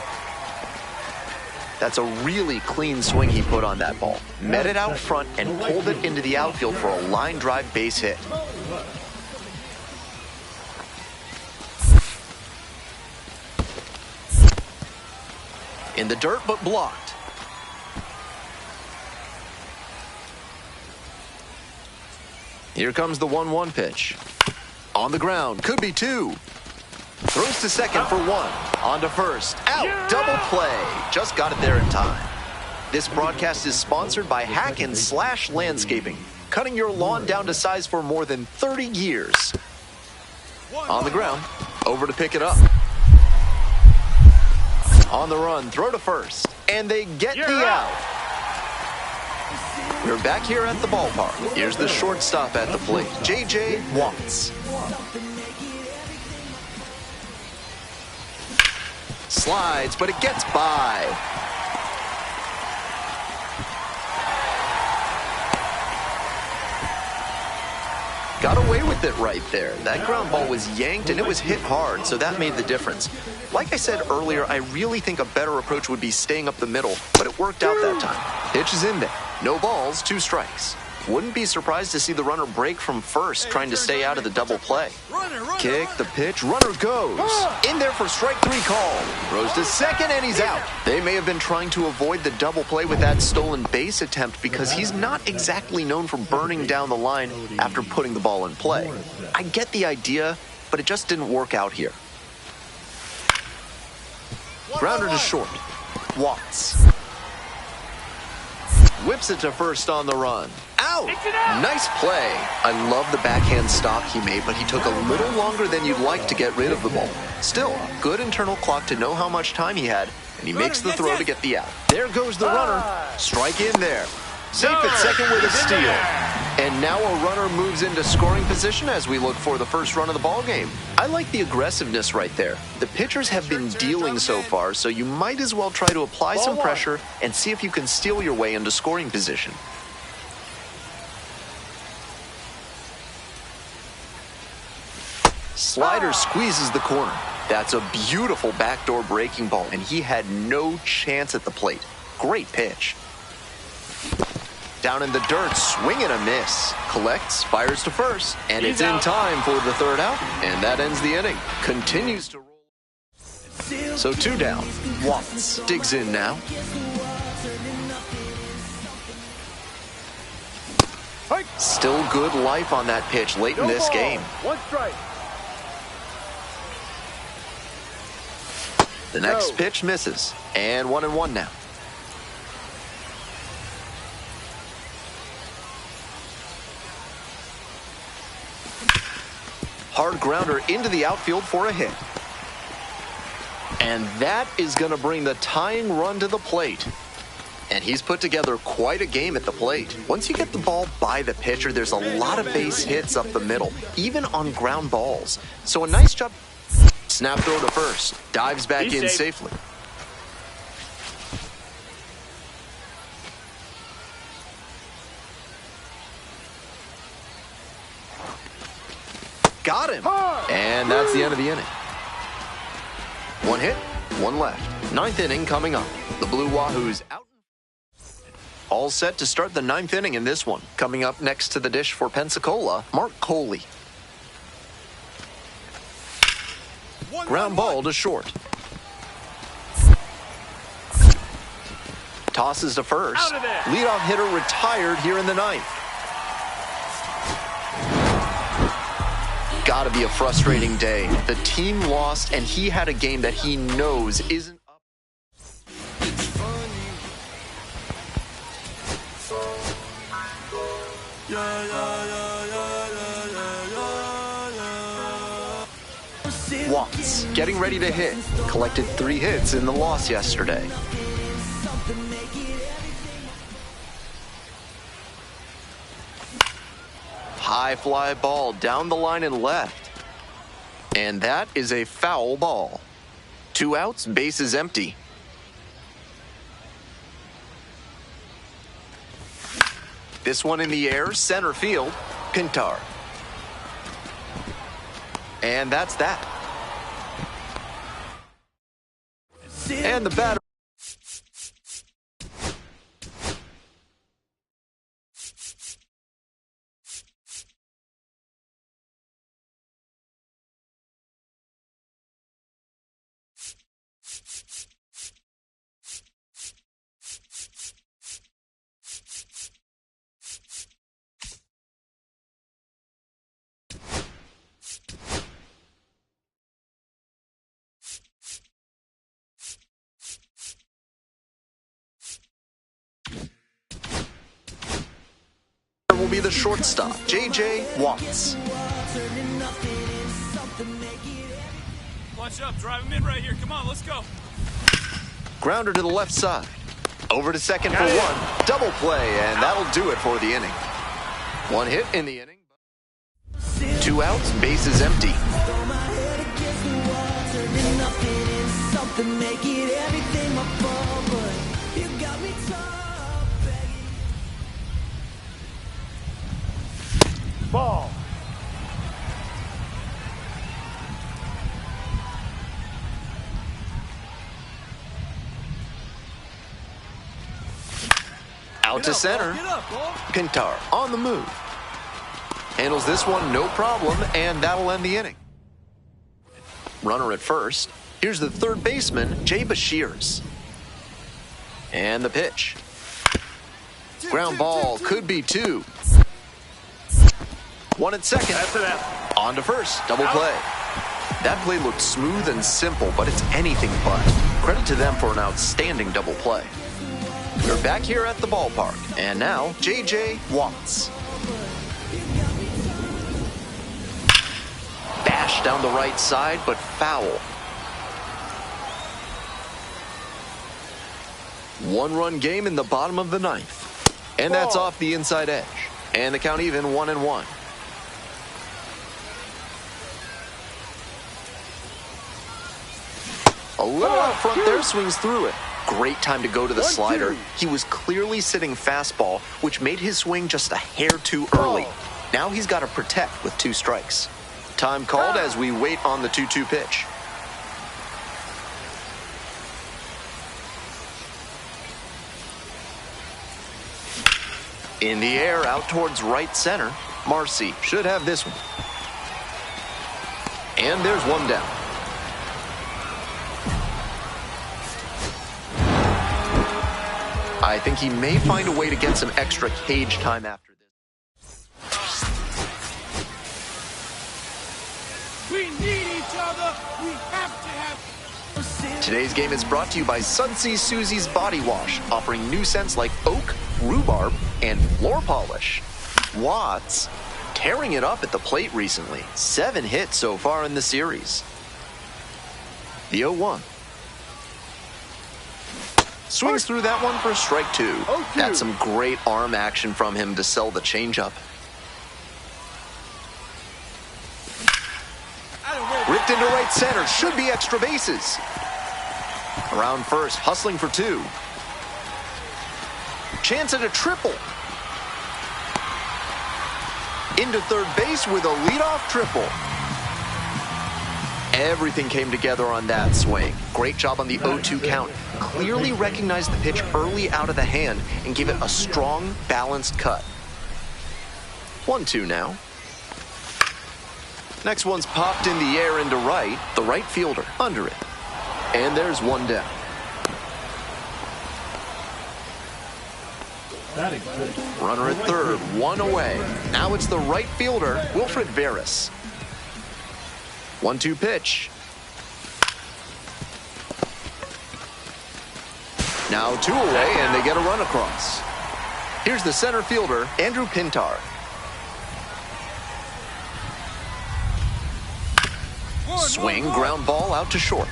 That's a really clean swing he put on that ball. Met it out front and pulled it into the outfield for a line drive base hit. In the dirt, but blocked. Here comes the 1-1 pitch. On the ground, could be 2. Throws to second for 1. On to first. Out, double play. Just got it there in time. This broadcast is sponsored by Hack and Slash Landscaping, cutting your lawn down to size for more than 30 years. On the ground, over to pick it up. On the run, throw to first, and they get the out. We're back here at the ballpark. Here's the shortstop at the plate, J.J. Watts. Slides, but it gets by. Got away with it right there. That ground ball was yanked and it was hit hard, so that made the difference. Like I said earlier, I really think a better approach would be staying up the middle, but it worked out that time. Pitch is in there. No balls, 2 strikes. Wouldn't be surprised to see the runner break from first, trying to stay out of the double play. Kick, the pitch, runner goes. In there for strike 3 call. Throws to second and he's out. They may have been trying to avoid the double play with that stolen base attempt because he's not exactly known for burning down the line after putting the ball in play. I get the idea, but it just didn't work out here. Grounder to short. Watts. Whips it to first on the run. Out! Nice play. I love the backhand stop he made, but he took a little longer than you'd like to get rid of the ball. Still, good internal clock to know how much time he had, and he makes the throw to get the out. There goes the runner. Strike in there. Safe at second with a steal. And now a runner moves into scoring position as we look for the first run of the ball game. I like the aggressiveness right there. The pitchers have been dealing so far, so you might as well try to apply some pressure and see if you can steal your way into scoring position. Slider squeezes the corner. That's a beautiful backdoor breaking ball, and he had no chance at the plate. Great pitch. Down in the dirt, swing and a miss. Collects, fires to first, and it's in time for the 3rd out, and that ends the inning. Continues to roll. So 2 down. Watts digs in now. Still good life on that pitch late in this game. 1 strike. The next pitch misses, and 1-1 now. Hard grounder into the outfield for a hit. And that is going to bring the tying run to the plate. And he's put together quite a game at the plate. Once you get the ball by the pitcher, there's a lot of base hits up the middle, even on ground balls. So a nice job. Snap throw to first. Dives back He's in safe. safely. Got him. And that's the end of the inning. One hit, one left. Ninth inning coming up. The Blue Wahoos out. All set to start the ninth inning in this one. Coming up next to the dish for Pensacola, Mark Coley. Ground ball to short. Tosses to first. Out of there. Leadoff hitter retired here in the ninth. Gotta be a frustrating day. The team lost, and he had a game that he knows isn't up. Watts getting ready to hit. Collected 3 hits in the loss yesterday. High fly ball down the line and left. And that is a foul ball. 2 outs, base is empty. This one in the air, center field, Pintar. And that's that. And the batter. Will be the shortstop, J.J. Watts. Watch up, drive him in right here. Come on, let's go. Grounder to the left side. Over to second for one. Double play, and that'll do it for the inning. 1 hit in the inning. 2 outs, base is empty. Ball. Out to center. Get up, ball. Pintar on the move. Handles this one no problem, and that'll end the inning. Runner at first. Here's the third baseman, Jay Bashirs. And the pitch. Ground ball could be 2. 1 at second. That's it out. On to first. Double play. That play looked smooth and simple, but it's anything but. Credit to them for an outstanding double play. We're back here at the ballpark. And now, J.J. Watts. Bash down the right side, but foul. 1-run game in the bottom of the ninth. And that's off the inside edge. And the count even 1-1. A little out front there, swings through it. Great time to go to the slider. He was clearly sitting fastball, which made his swing just a hair too early. Now he's got to protect with 2 strikes. Time called as we wait on the 2-2 pitch. In the air, out towards right center. Marcy should have this one. And there's one down. I think he may find a way to get some extra cage time after this. We need each other. We have to have. Today's game is brought to you by Sunsea Susie's Body Wash, offering new scents like oak, rhubarb, and floor polish. Watts tearing it up at the plate recently. 7 hits so far in the series. The 0-1. Swings through that one for strike 2. That's some great arm action from him to sell the changeup. Ripped into right center. Should be extra bases. Around first, hustling for 2. Chance at a triple. Into third base with a leadoff triple. Everything came together on that swing. Great job on the 0-2 count. Clearly recognized the pitch early out of the hand and gave it a strong, balanced cut. 1-2 now. Next one's popped in the air into right. The right fielder under it. And there's one down. Runner at third, one away. Now it's the right fielder, Wilfred Veras. 1-2 pitch. Now 2 away, and they get a run across. Here's the center fielder, Andrew Pintar. Swing, ground ball out to short.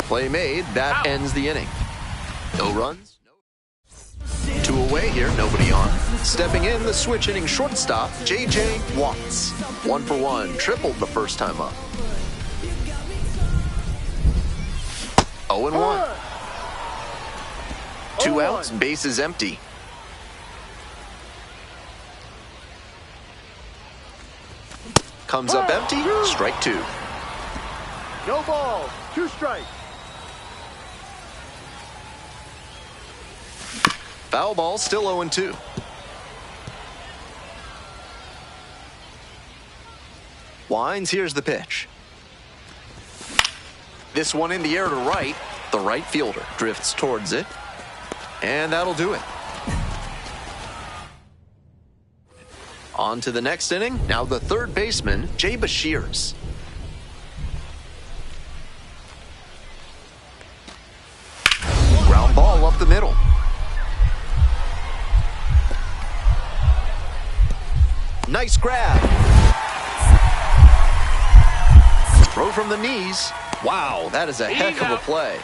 Play made, that ends the inning. No runs. 2 away here, nobody on. Stepping in, the switch hitting shortstop, J.J. Watts. 1 for 1, tripled the first time up. 0-1. 2 outs, bases empty. Comes up empty, strike 2. No ball, 2 strikes. Foul ball, still 0-2. Wines, here's the pitch. This one in the air to right. The right fielder drifts towards it. And that'll do it. On to the next inning. Now the third baseman, Jay Bashirs. Ground ball up the middle. Nice grab. Throw from the knees. Wow, that is a heck of a play.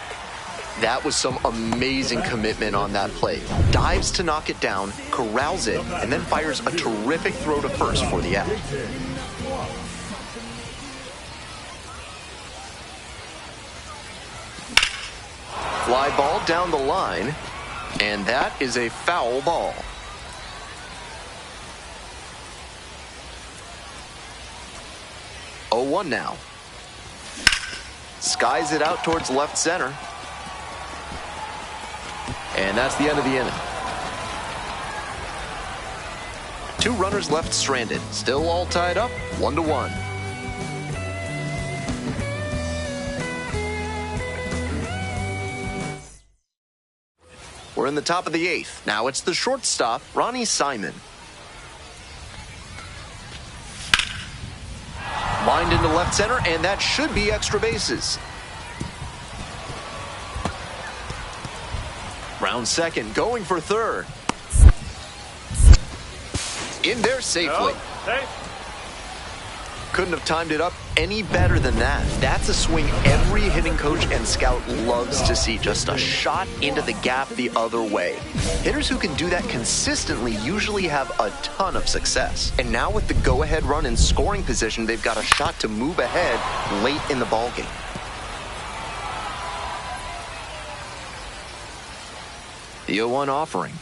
That was some amazing commitment on that play. Dives to knock it down, corrals it, and then fires a terrific throw to first for the out. Fly ball down the line, and that is a foul ball. Oh, 1 now. Skies it out towards left center. And that's the end of the inning. 2 runners left stranded. Still all tied up, 1-1. We're in the top of the 8th. Now it's the shortstop, Ronnie Simon. Lined into left center, and that should be extra bases. Round second, going for third. In there safely. Couldn't have timed it up any better than that. That's a swing every hitting coach and scout loves to see. Just a shot into the gap the other way. Hitters who can do that consistently usually have a ton of success. And now with the go-ahead run in scoring position, they've got a shot to move ahead late in the ballgame. The 0-1 offering.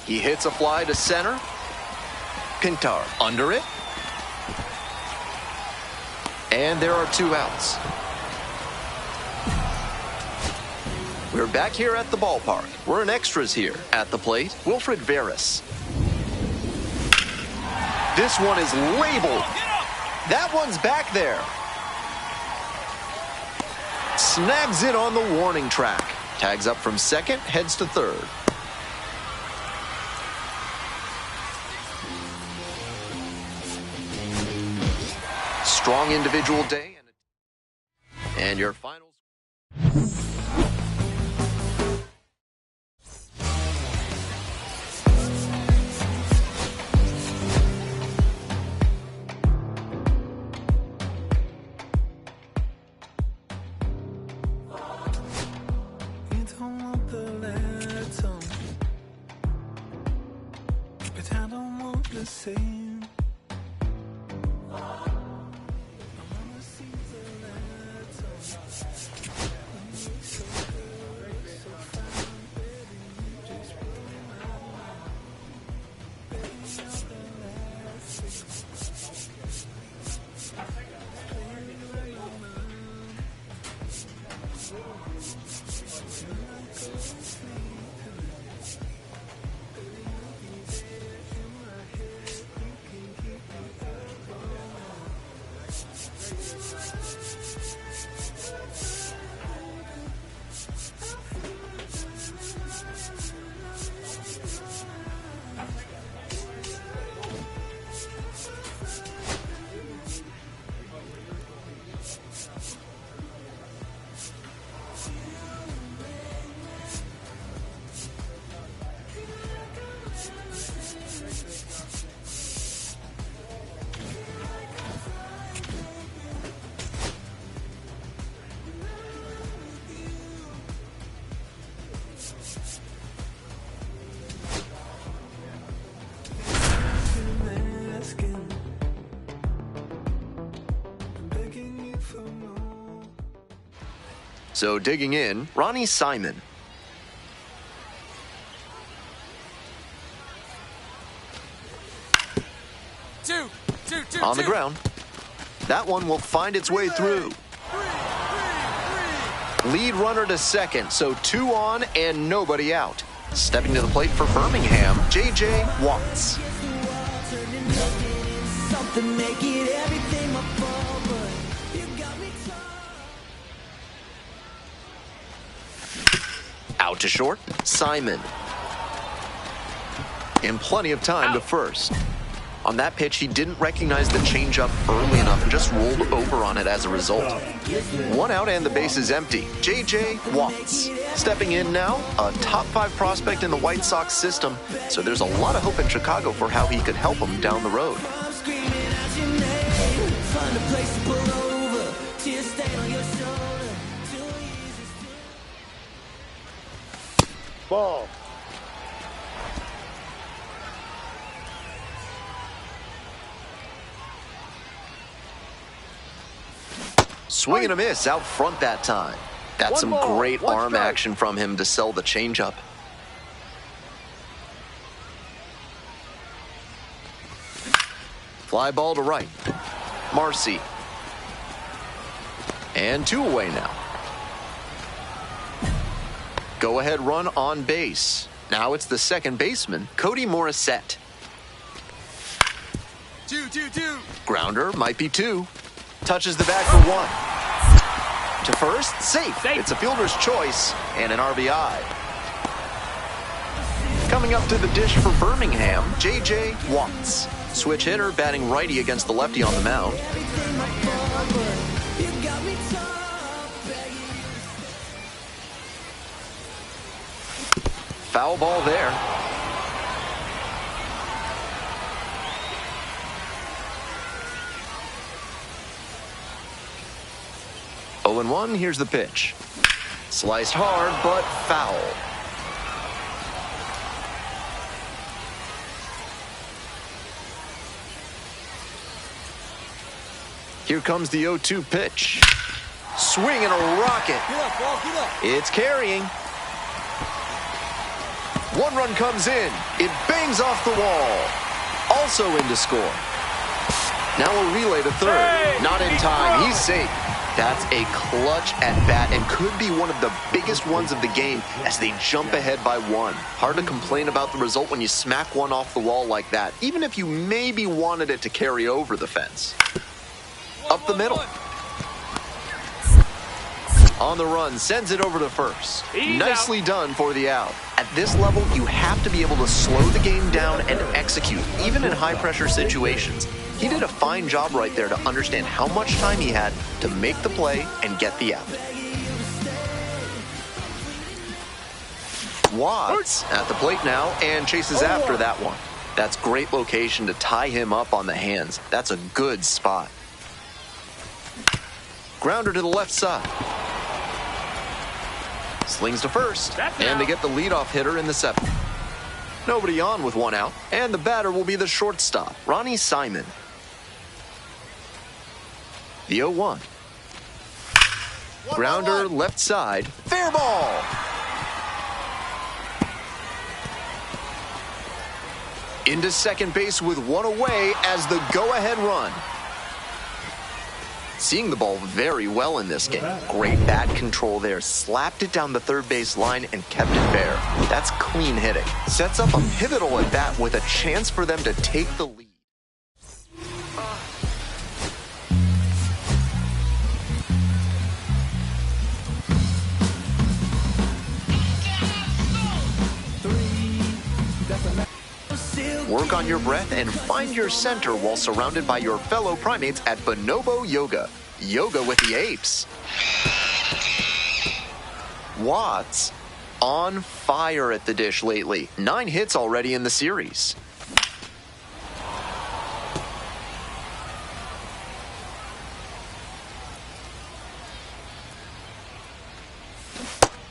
He hits a fly to center. Pintar under it. And there are 2 outs. We're back here at the ballpark. We're in extras here. At the plate, Wilfred Veras. This one is labeled. That one's back there. Snags it on the warning track. Tags up from second, heads to third. Strong individual day. And your final. So digging in, Ronnie Simon. On the ground. That one will find its way through. Lead runner to second, so 2 on and nobody out. Stepping to the plate for Birmingham, J.J. Watts. Out to short, Simon. And plenty of time to first. On that pitch, he didn't recognize the changeup early enough and just rolled over on it as a result. 1 out and the base is empty. J.J. Watts. Stepping in now, a top 5 prospect in the White Sox system, so there's a lot of hope in Chicago for how he could help them down the road. Ball. Swing and a miss out front that time. That's some great arm action from him to sell the changeup. Fly ball to right. Marcy. And 2 away now. Go-ahead run on base. Now it's the second baseman, Cody Morissette. 2-2-2. Grounder might be 2. Touches the bag for 1. To first, safe. It's a fielder's choice and an RBI. Coming up to the dish for Birmingham, J.J. Watts. Switch hitter, batting righty against the lefty on the mound. Foul ball there. Oh and 1, here's the pitch. Sliced hard, but foul. Here comes the 0-2 pitch. Swing and a rocket. It's carrying. 1 run comes in. It bangs off the wall. Also in to score. Now a relay to third. Not in time. He's safe. That's a clutch at bat and could be one of the biggest ones of the game as they jump ahead by 1. Hard to complain about the result when you smack one off the wall like that, even if you maybe wanted it to carry over the fence. Up the middle. On the run, sends it over to first. Nicely done for the out. At this level, you have to be able to slow the game down and execute, even in high-pressure situations. He did a fine job right there to understand how much time he had to make the play and get the out. Watts at the plate now and chases after that one. That's great location to tie him up on the hands. That's a good spot. Grounder to the left side. Slings to first, and they get the leadoff hitter in the 7th. Nobody on with 1 out, and the batter will be the shortstop, Ronnie Simon. The 0-1. Grounder left side, fair ball. Into second base with 1 away as the go-ahead run. Seeing the ball very well in this game. Great bat control there. Slapped it down the third base line and kept it bare. That's clean hitting. Sets up a pivotal at bat with a chance for them to take the lead. Work on your breath and find your center while surrounded by your fellow primates at Bonobo Yoga. Yoga with the apes. Watts on fire at the dish lately. 9 hits already in the series.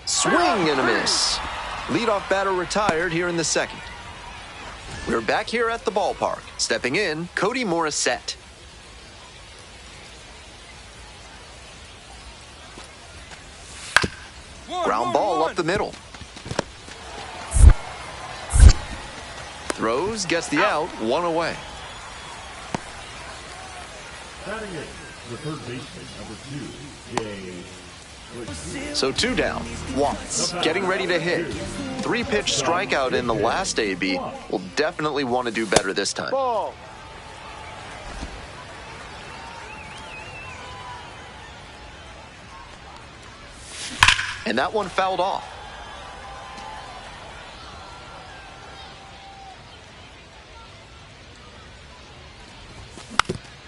Swing and a miss. Leadoff batter retired here in the second. We're back here at the ballpark. Stepping in, Cody Morissette. Ground ball up the middle. Throws, gets the out, 1 away. Batting it, the third baseman, number 2, Jay. So 2 down. Watts getting ready to hit. 3-pitch strikeout in the last AB. Will definitely want to do better this time. Ball. And that one fouled off.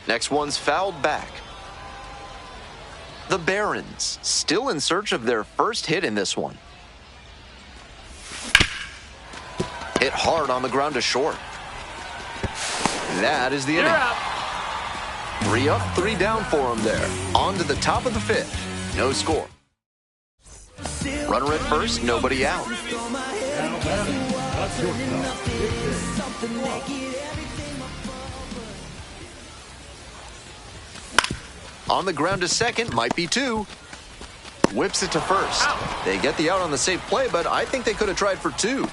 Next one's fouled back. The Barons still in search of their first hit in this one. Hit hard on the ground to short. That is the inning. 3 up, 3 down for them there. On to the top of the 5th. No score. Runner at first, nobody out. On the ground to second, might be 2. Whips it to first. They get the out on the safe play, but I think they could have tried for 2.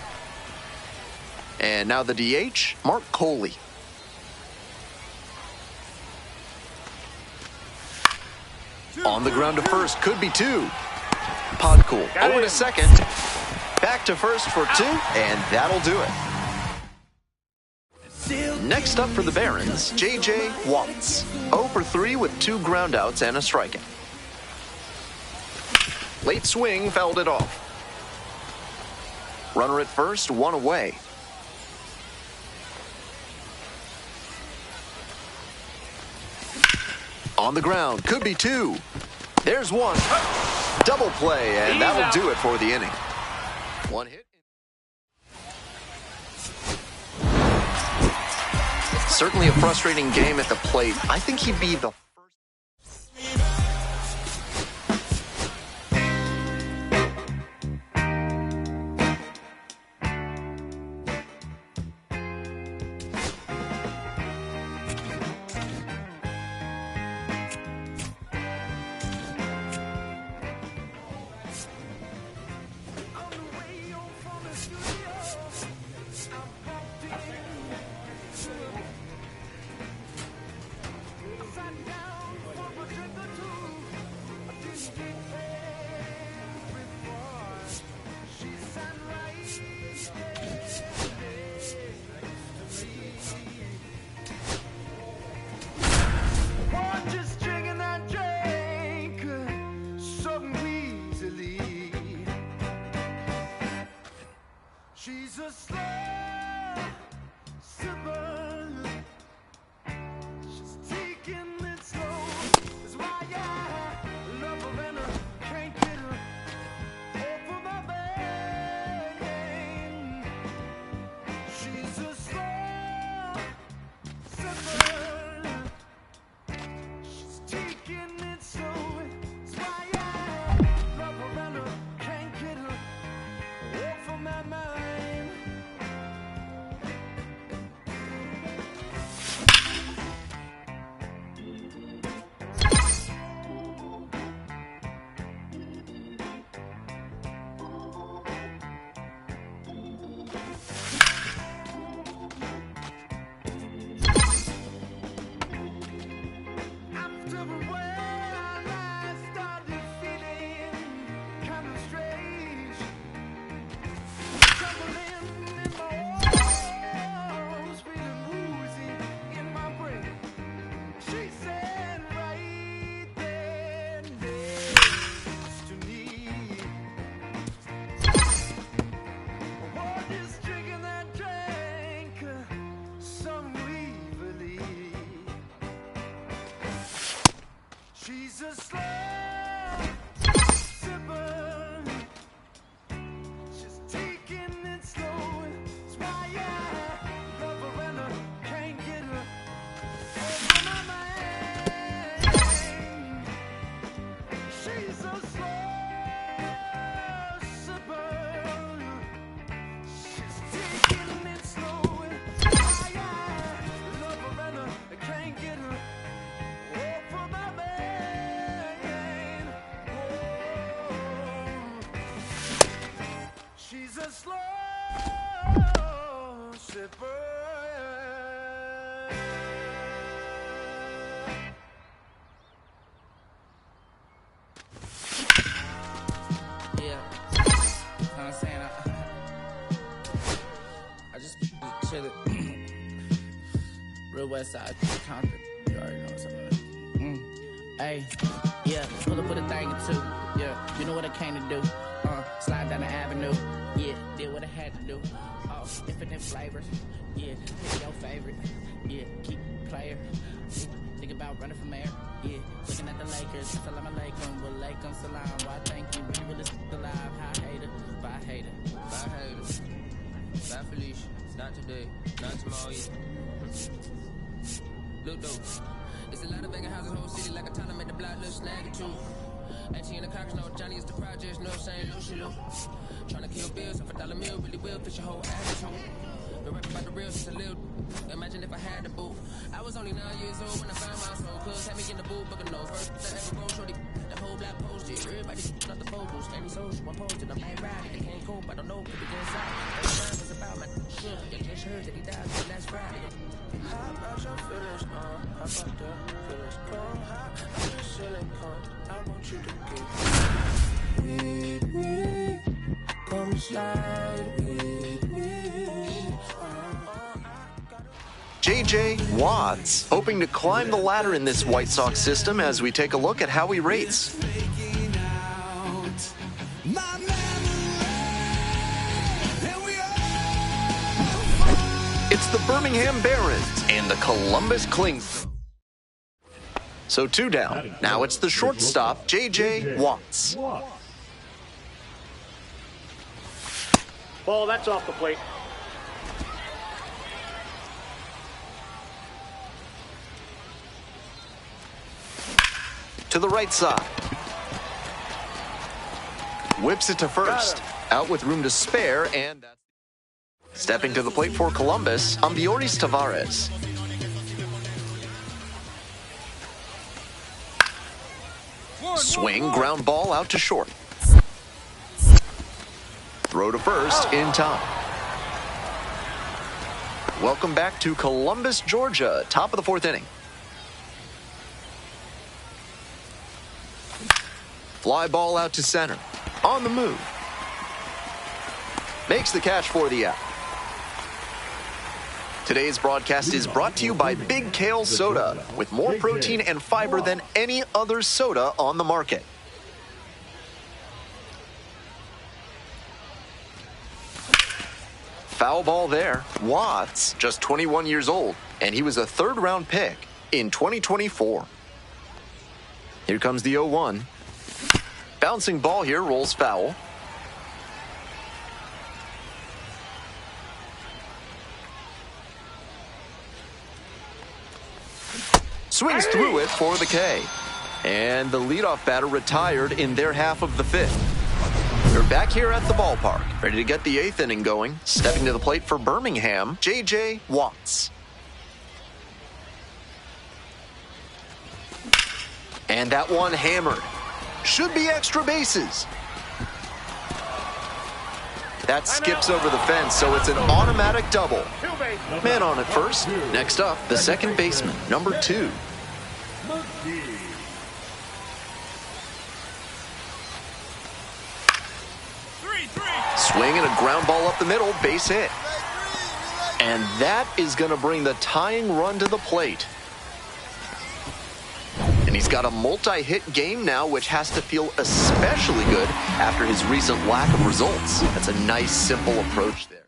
And now the DH, Mark Coley. On the ground to first, could be 2. Podcool over to second. Back to first for 2, and that'll do it. Next up for the Barons, J.J. Watts. 0 for 3 with 2 groundouts and a strikeout. Late swing fouled it off. Runner at first, 1 away. On the ground, could be 2. There's 1. Double play, and that'll do it for the inning. 1 hit. Certainly a frustrating game at the plate. I think he'd be the She's a slow sipper. She's taking it slow. That's why I love her and I can't get her over my vein. She's a slow sipper. She's taking it slow. That's why I love her and I can't get her over my mind. feel it. Real West Side, Compton. You already know what's up. Hey, yeah, pull up with a thing or two. Yeah, you know what I came to do. Slide down the avenue. Yeah, did what I had to do. Oh, infinite flavors. Yeah, pick your favorite. Yeah, keep player. Think about running from air. Yeah, looking at the Lakers. Salam alaikum, walaikum salam. Why thank you? We really alive. Hi hater, bye hater, bye hater. Bye Felicia. Not today, not tomorrow either. Look though, it's a lot of vacant houses, whole city like a tunnel, made the block look snag or two. 18 in the cockers, no Johnny is the projects, no St. Lucia. Tryna kill bills, if $1 meal really will fit your whole attitude. Been rapping about the real since a little. Imagine if I had the booth. I was only 9 years old when I found my soul. Cuz had me in the booth, booking no first. That ever roll, shorty, the whole black posted. Everybody not the focus. Any social, one posted. I'm like riding, they can't cope, I don't know, could be inside. Every time it's about my shit. You just heard that he died last Friday. How about your feelings, how about the feelings, how I'm just chilling, I want you to get with me, come slide with me. J.J. Watts, hoping to climb the ladder in this White Sox system as we take a look at how he rates. It's the Birmingham Barons and the Columbus Klings. So 2 down. Now it's the shortstop, J.J. Watts. Ball, that's off the plate. To the right side. Whips it to first. Out with room to spare, and stepping to the plate for Columbus, Ambioris Tavares. Swing, ground ball out to short. Throw to first in time. Welcome back to Columbus, Georgia. Top of the 4th inning. Fly ball out to center. On the move. Makes the catch for the out. Today's broadcast is brought to you by Big Kale Soda, with more protein and fiber than any other soda on the market. Foul ball there. Watts, just 21 years old, and he was a 3rd-round pick in 2024. Here comes the 0-1. Bouncing ball here, rolls foul. Swings through it for the K. And the leadoff batter retired in their half of the 5th. We're back here at the ballpark, ready to get the 8th inning going. Stepping to the plate for Birmingham, J.J. Watts. And that one hammered. Should be extra bases. That skips over the fence, so it's an automatic double. Man on at first. Next up, the second baseman, number 2. Swing and a ground ball up the middle, base hit. And that is going to bring the tying run to the plate. And he's got a multi-hit game now, which has to feel especially good after his recent lack of results. That's a nice, simple approach there.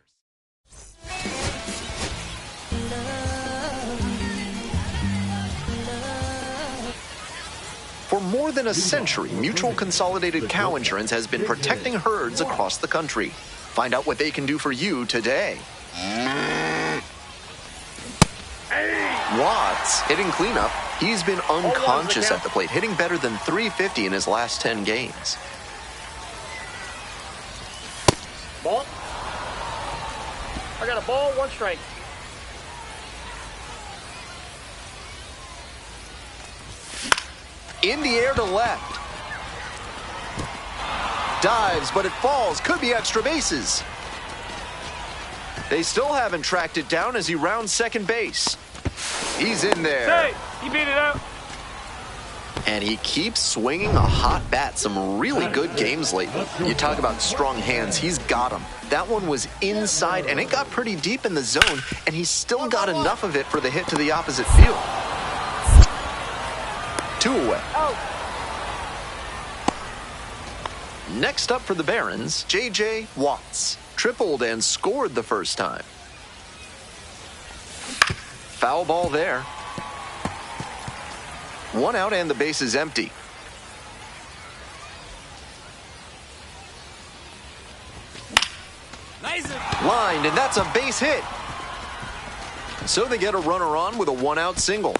For more than a century, Mutual Consolidated Cow Insurance has been protecting herds across the country. Find out what they can do for you today. Watts hitting cleanup. He's been unconscious at the plate, hitting better than .350 in his last 10 games. Ball. I got a ball, 1 strike. In the air to left. Dives, but it falls. Could be extra bases. They still haven't tracked it down as he rounds second base. He's in there. Hey, he beat it up. And he keeps swinging a hot bat. Some really good games lately. You talk about strong hands, he's got them. That one was inside, and it got pretty deep in the zone, and he still got enough of it for the hit to the opposite field. 2 away. Next up for the Barons, J.J. Watts. Tripled and scored the first time. Foul ball there. 1 out and the base is empty. Lined, and that's a base hit. So they get a runner on with a 1-out single.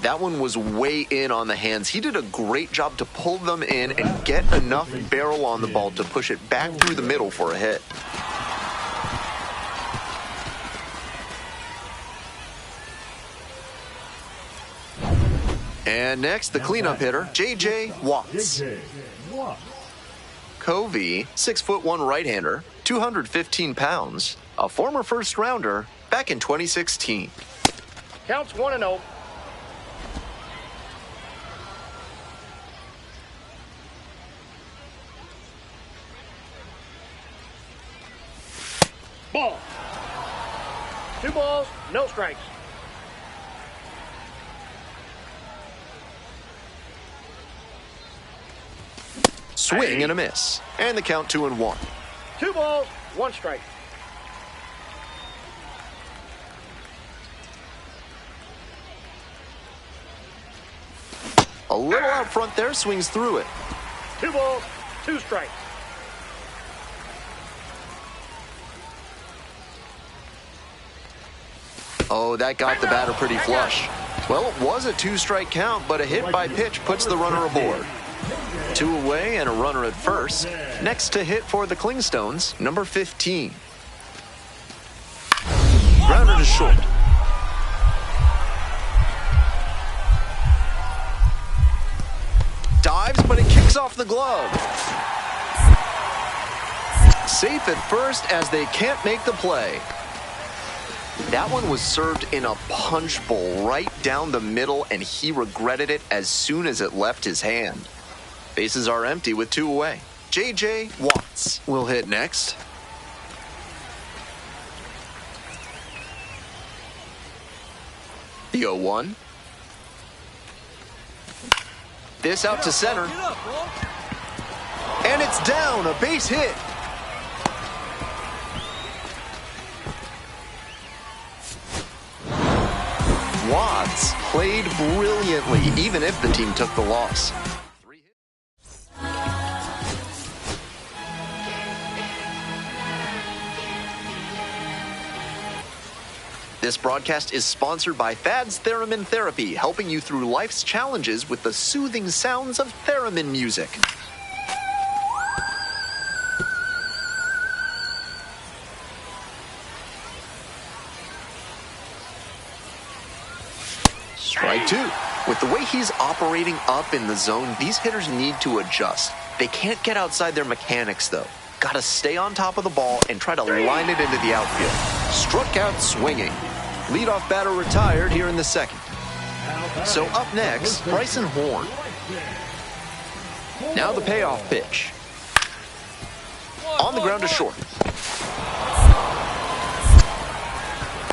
That one was way in on the hands. He did a great job to pull them in and get enough barrel on the ball to push it back through the middle for a hit. And next, the cleanup hitter, J.J. Watts. Covey, 6'1" right-hander, 215 pounds, a former first-rounder back in 2016. Counts 1-0. Ball. 2 balls, no strikes. Swing and a miss. And the count 2-1. 2 balls, 1 strike. A little out front there, swings through it. 2 balls, 2 strikes. Oh, that got the batter pretty flush. Well, it was a 2-strike count, but a hit by pitch puts the runner aboard. 2 away and a runner at first. Next to hit for the Clingstones, number 15. Grounded to short. Dives, but it kicks off the glove. Safe at first as they can't make the play. That one was served in a punch bowl right down the middle, and he regretted it as soon as it left his hand. Bases are empty with 2 away. J.J. Watts will hit next. The 0-1. This out to center. And it's down, a base hit. Watts played brilliantly, even if the team took the loss. This broadcast is sponsored by Thad's Theremin Therapy, helping you through life's challenges with the soothing sounds of theremin music. Strike 2. With the way he's operating up in the zone, these hitters need to adjust. They can't get outside their mechanics, though. Gotta stay on top of the ball and try to line it into the outfield. Struck out swinging. Leadoff batter retired here in the second. So up next, Bryson Horn. Now the payoff pitch. On the ground to short.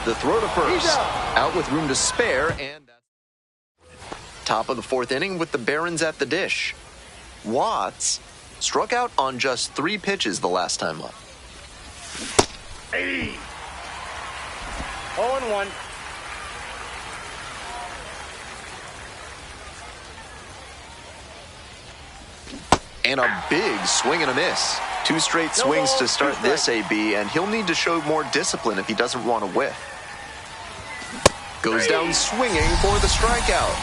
The throw to first. Out with room to spare, and top of the 4th inning with the Barons at the dish. Watts struck out on just 3 pitches the last time up. 0-1. And a big swing and a miss. 2 straight swings to start this AB, and he'll need to show more discipline if he doesn't want to whiff. Goes down swinging for the strikeout.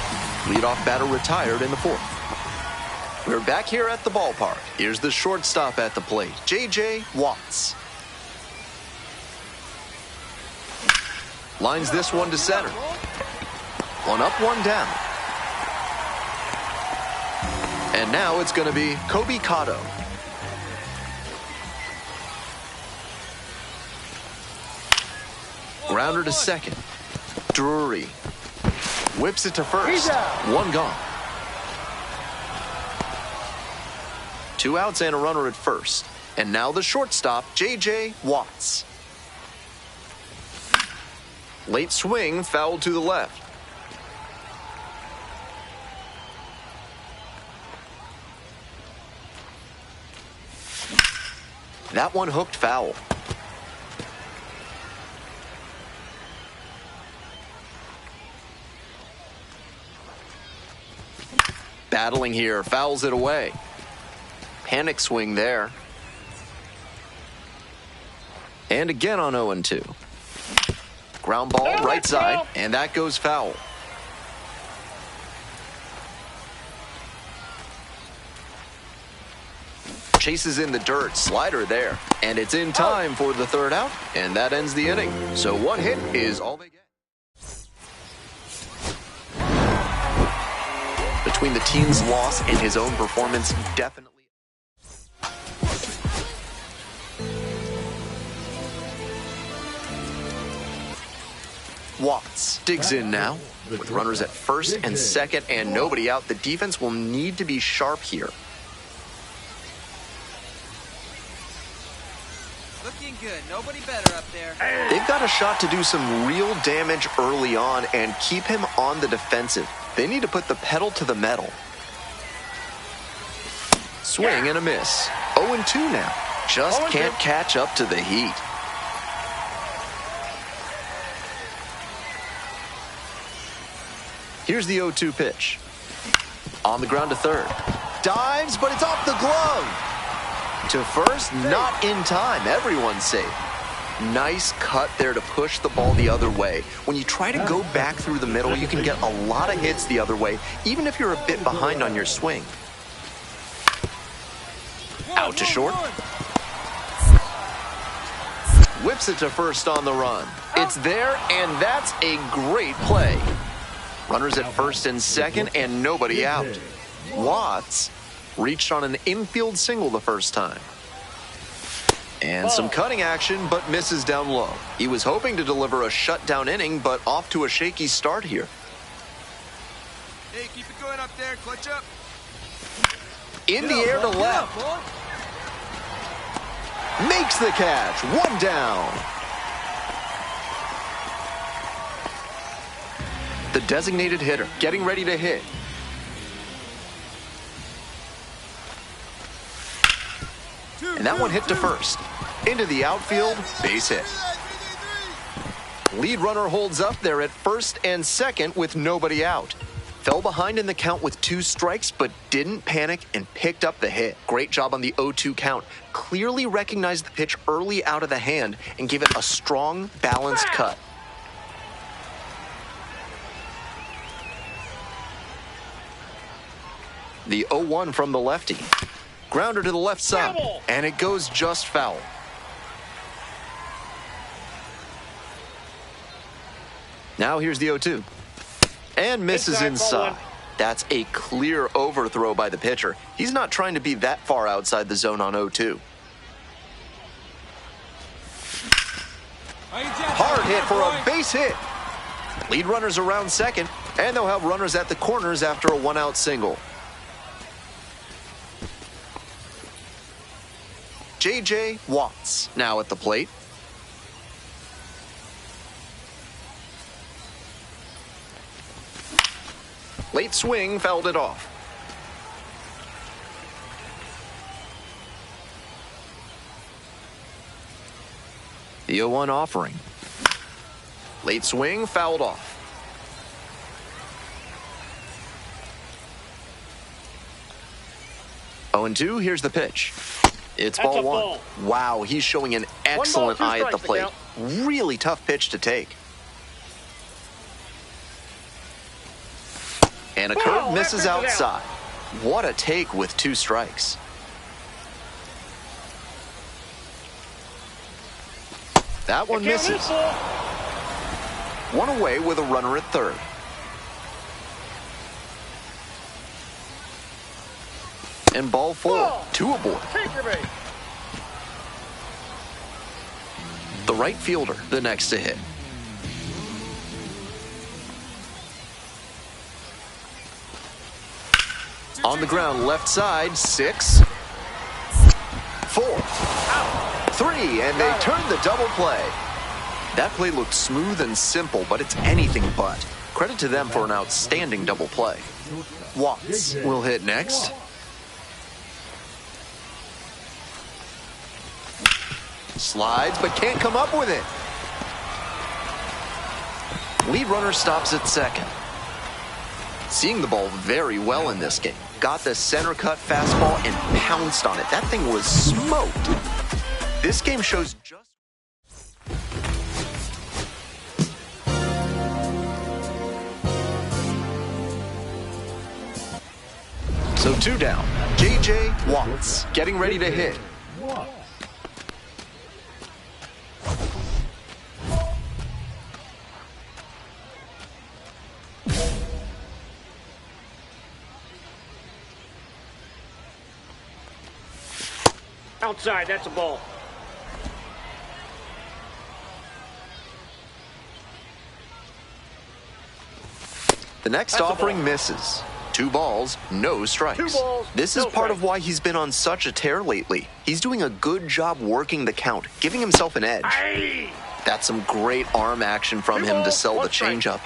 Leadoff batter retired in the 4th. We're back here at the ballpark. Here's the shortstop at the plate, J.J. Watts. Lines this one to center. 1 up, 1 down. And now it's going to be Kobe Cotto. Grounder to second. Drury whips it to first. 1 gone. 2 outs and a runner at first. And now the shortstop, J.J. Watts. Late swing, foul to the left. That one hooked foul. Battling here, fouls it away. Panic swing there. And again on 0-2. Ground ball right side, and that goes foul. Chases in the dirt, slider there. And it's in time for the third out, and that ends the inning. So 1 hit is all they get. Between the team's loss and his own performance, definitely. Watts digs in now. With runners at first and second and nobody out, the defense will need to be sharp here. Looking good. Nobody better up there. They've got a shot to do some real damage early on and keep him on the defensive. They need to put the pedal to the metal. Swing and a miss. 0-2 now. Just can't catch up to the heat. Here's the 0-2 pitch. On the ground to third. Dives, but it's off the glove. To first, not in time. Everyone's safe. Nice cut there to push the ball the other way. When you try to go back through the middle, you can get a lot of hits the other way, even if you're a bit behind on your swing. Out to short. Whips it to first on the run. It's there, and that's a great play. Runners at first and second, and nobody out. Watts reached on an infield single the first time. And some cutting action, but misses down low. He was hoping to deliver a shutdown inning, but off to a shaky start here. Hey, keep it going up there. Clutch up. In the air to left. Makes the catch. 1 down. The designated hitter getting ready to hit. And that one hit to first. Into the outfield, base hit. Lead runner holds up there at first and second with nobody out. Fell behind in the count with 2 strikes, but didn't panic and picked up the hit. Great job on the 0-2 count. Clearly recognized the pitch early out of the hand and gave it a strong, balanced cut. The 0-1 from the lefty. Grounder to the left side, and it goes just foul. Now here's the 0-2. And misses inside. That's a clear overthrow by the pitcher. He's not trying to be that far outside the zone on 0-2. Hard hit for a base hit. Lead runners around second, and they'll have runners at the corners after a 1-out single. J.J. Watts now at the plate. Late swing, fouled it off. The 0-1 offering. Late swing, fouled off. Oh, and 2, here's the pitch. It's ball 1. Wow, he's showing an excellent eye at the plate. Really tough pitch to take. And a curve misses outside. What a take with 2 strikes. That one misses. 1 away with a runner at third. And ball 4, 2 aboard. The right fielder, the next to hit. On the ground, left side, 6. 4, 3, and they turn the double play. That play looked smooth and simple, but it's anything but. Credit to them for an outstanding double play. Watts will hit next. Slides, but can't come up with it. Lead runner stops at second. Seeing the ball very well in this game. Got the center cut fastball and pounced on it. That thing was smoked. This game shows just... So 2 down. J.J. Watts getting ready to hit. Outside, that's a ball. The next offering misses. 2 balls, no strikes. 2 balls, this is no part strikes. of why he's been on such a tear lately. He's doing a good job working the count, giving himself an edge. Aye. That's some great arm action from 2 him to balls, sell 1 the strike. changeup.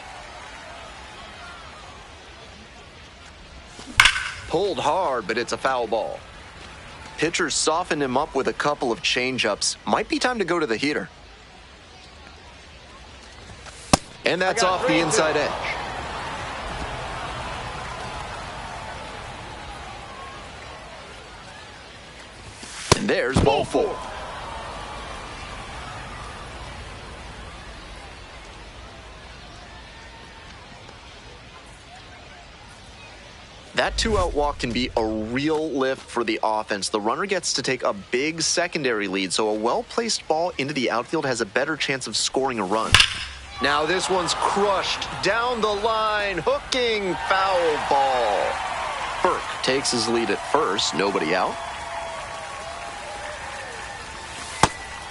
Pulled hard, but it's a foul ball. Pitcher softened him up with a couple of changeups. Might be time to go to the heater. And that's I got off the 3-2. inside edge. And there's ball 4. That 2-out walk can be a real lift for the offense. The runner gets to take a big secondary lead, so a well-placed ball into the outfield has a better chance of scoring a run. Now this one's crushed down the line, hooking foul ball. Burke takes his lead at first, nobody out.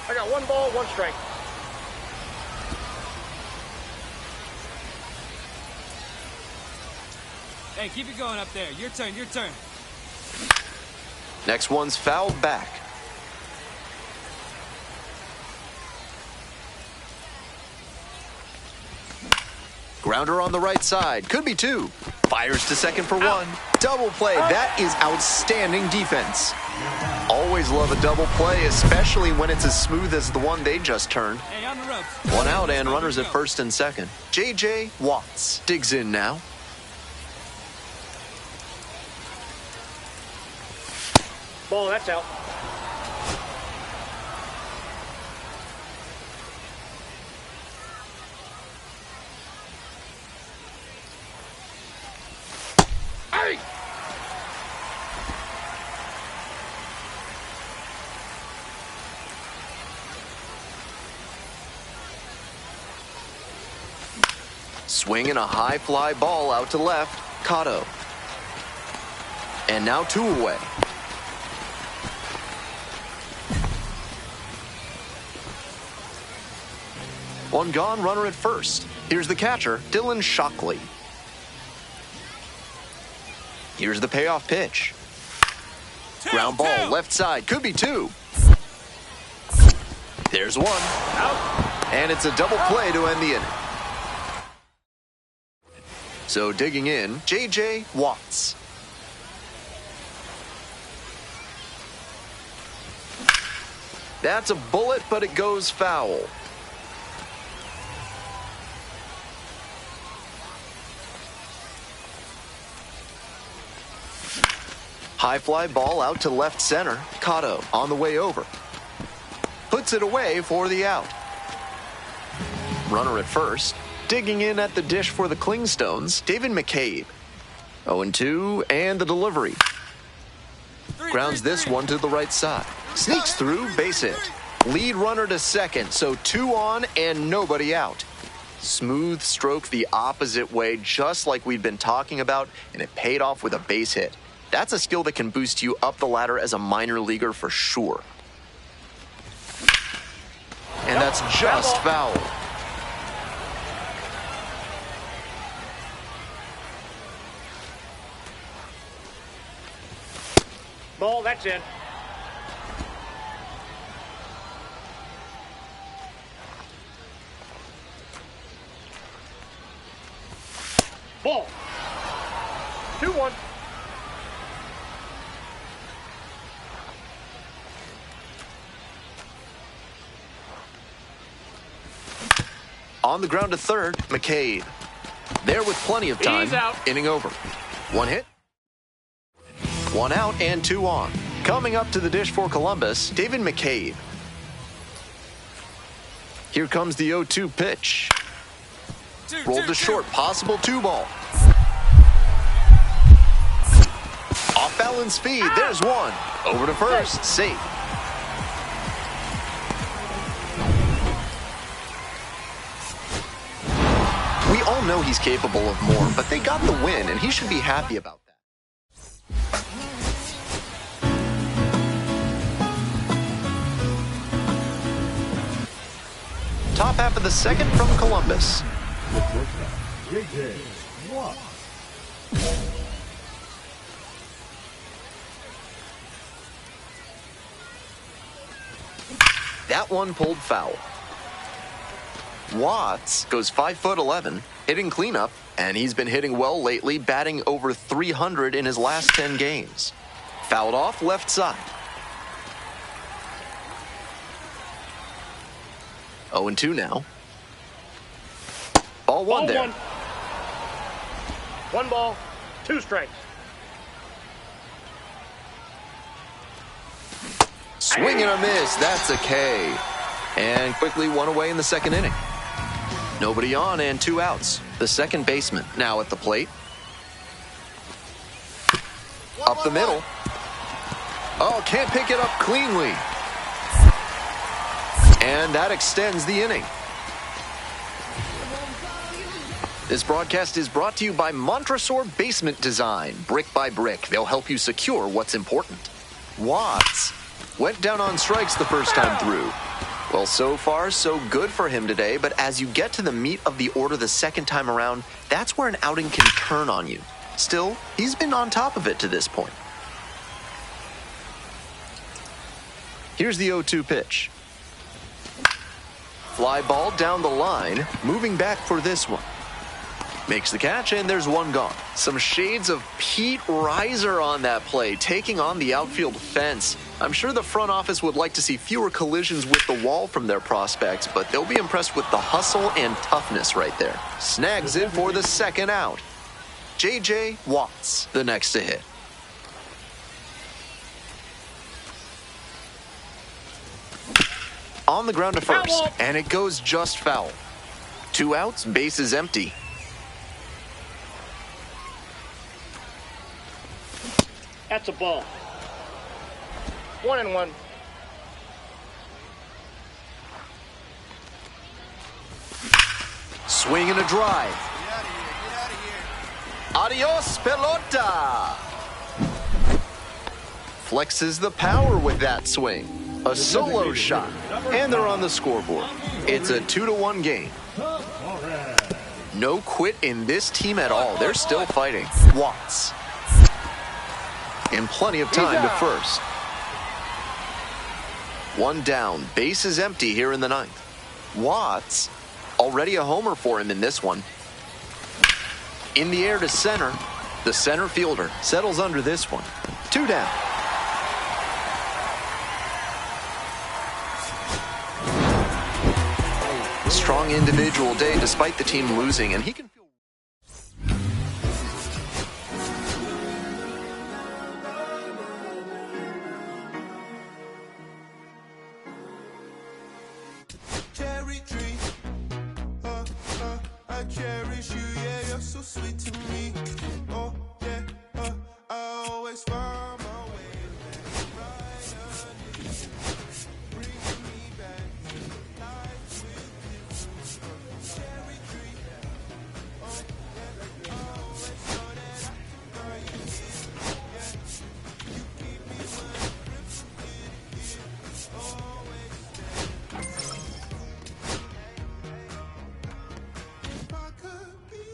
I got 1 ball, 1 strike. Hey, keep it going up there. Your turn, your turn. Next one's fouled back. Grounder on the right side. Could be 2. Fires to second for 1. Double play. That is outstanding defense. Always love a double play, especially when it's as smooth as the one they just turned. Hey, on the ropes. 1 out and runners at first and second. J.J. Watts digs in now. Ball, that's out. Hey! Swinging a high fly ball out to left. Cotto. And now 2 away. One gone, runner at first. Here's the catcher, Dylan Shockley. Here's the payoff pitch. Ground ball, left side, could be 2. There's 1. Out. And it's a double play to end the inning. So digging in, J.J. Watts. That's a bullet, but it goes foul. High fly ball out to left center. Cotto on the way over. Puts it away for the out. Runner at first. Digging in at the dish for the Klingstones, David McCabe. 0-2, and the delivery. Grounds this one to the right side. Sneaks through, base hit. Lead runner to second, so 2 on and nobody out. Smooth stroke the opposite way, just like we'd been talking about, and it paid off with a base hit. That's a skill that can boost you up the ladder as a minor leaguer for sure. And that's just foul. Ball, that's in. Ball. 2-1. On the ground to third, McCabe. There with plenty of time. He's out. Inning over. One hit, one out, and two on. Coming up to the dish for Columbus, David McCabe. Here comes the 0-2 pitch. Rolled to short, possible 2-ball. Off Ballin speed, there's one. Over to first, safe. We all know he's capable of more, but they got the win, and he should be happy about that. Top half of the second from Columbus. That one pulled foul. Watts goes 5'11", hitting cleanup, and he's been hitting well lately, batting over 300 in his last 10 games. Fouled off left side. 0-2 now. Ball one there. 1 ball, 2 strikes. Swing and a miss. That's a K. And quickly one away in the second inning. Nobody on and 2 outs. The second baseman now at the plate. Up the middle. Oh, can't pick it up cleanly. And that extends the inning. This broadcast is brought to you by Montresor Basement Design. Brick by brick, they'll help you secure what's important. Watts went down on strikes the first time through. Well, so far, so good for him today, but as you get to the meat of the order the second time around, that's where an outing can turn on you. Still, he's been on top of it to this point. Here's the 0-2 pitch. Fly ball down the line, moving back for this one. Makes the catch, and there's one gone. Some shades of Pete Reiser on that play, taking on the outfield fence. I'm sure the front office would like to see fewer collisions with the wall from their prospects, but they'll be impressed with the hustle and toughness right there. Snags it for the second out. J.J. Watts, the next to hit. On the ground to first, and it goes just foul. 2 outs, bases empty. That's a ball. 1-1. Swing and a drive. Get out of here. Get out of here. Adios, pelota. Flexes the power with that swing. A solo shot, and they're on the scoreboard. It's a 2-1 game. No quit in this team at all. They're still fighting. Watts. And plenty of time to first. 1 down. Base is empty here in the 9th. Watts, already a homer for him in this one. In the air to center. The center fielder settles under this one. 2 down. Strong individual day despite the team losing, and he can feel... Cherry tree, I cherish you, yeah, you're so sweet to me. Oh, yeah, I always find my way right underneath, bringing me back to life with you. Cherry tree, yeah, I always know that I can find you here, yeah. You keep me one grip from here, always there. If I could be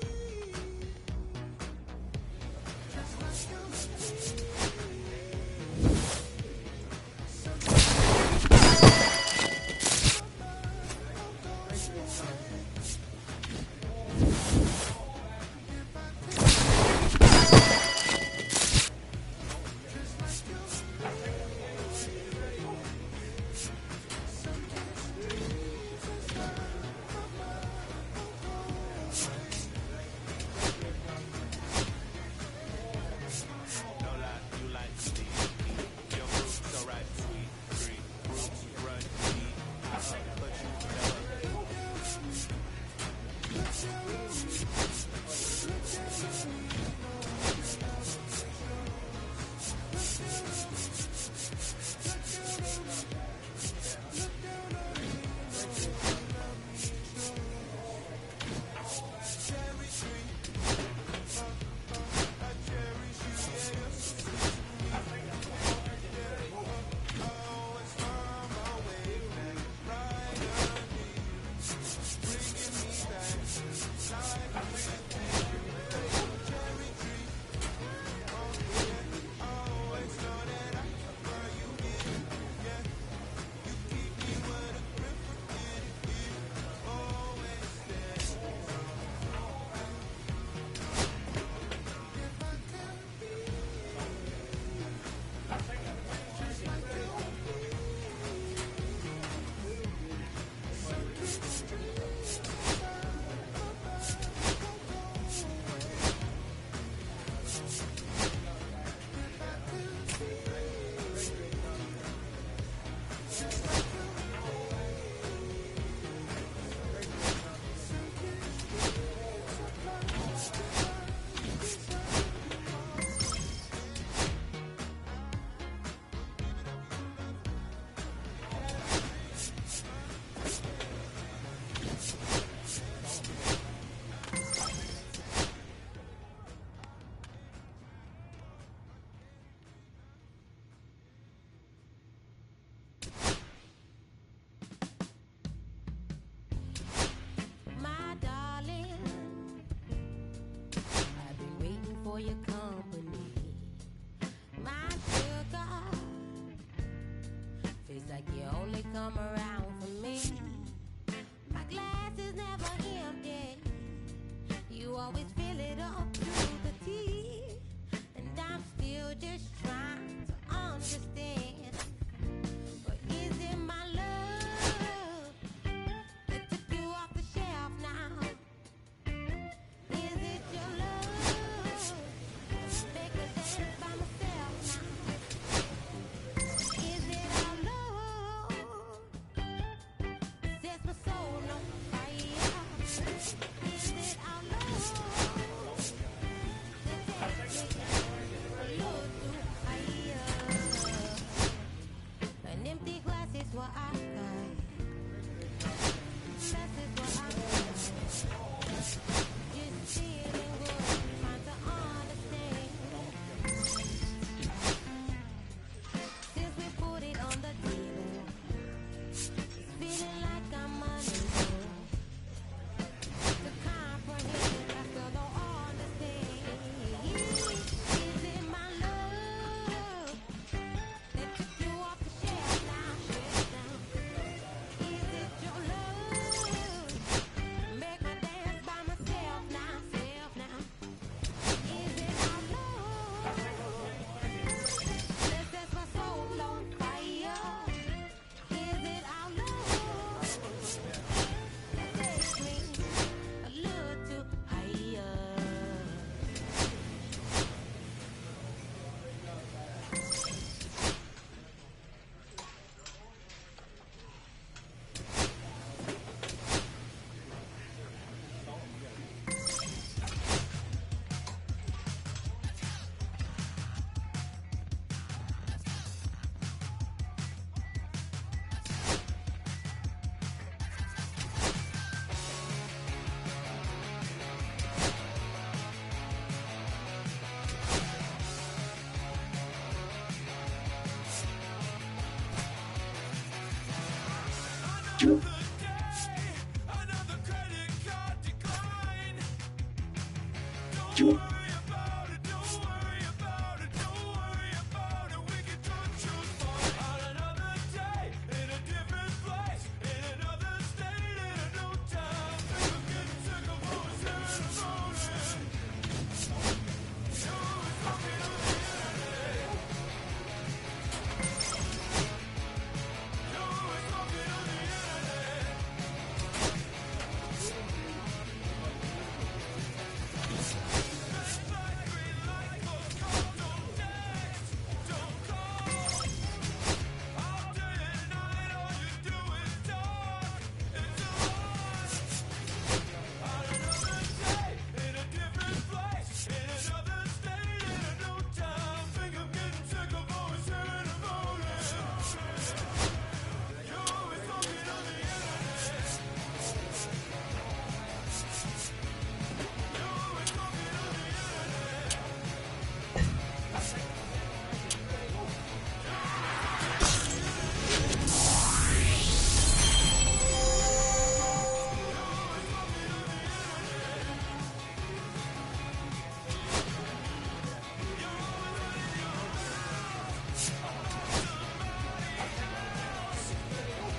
company. My sugar, feels like you only come around for me. My glass is never empty. You always fill it up to the teeth, and I'm still just trying to understand. But is it my love that took you off the shelf now? Is it your love? Make me dance by myself now. Is it our love? Sets my soul on fire. Is it our love that takes me a little too higher? An empty glass is what I got. Glass is what I got. Just feeling good, trying to understand. Since we put it on the table, it's feeling like I'm unable to comprehend. I still don't understand. Is it my love that took you off the shelf now? Is it your love? Make me dance by myself now, self now. Is it our love that sets my soul on fire? Is it our love that takes me a little too higher? Another credit card decline. Don't worry about it, don't worry about it, don't worry about it. We can touch you on another day, in a different place, in another state, in a new time. We're getting sick of always hearing about it. You're always talking on the internet.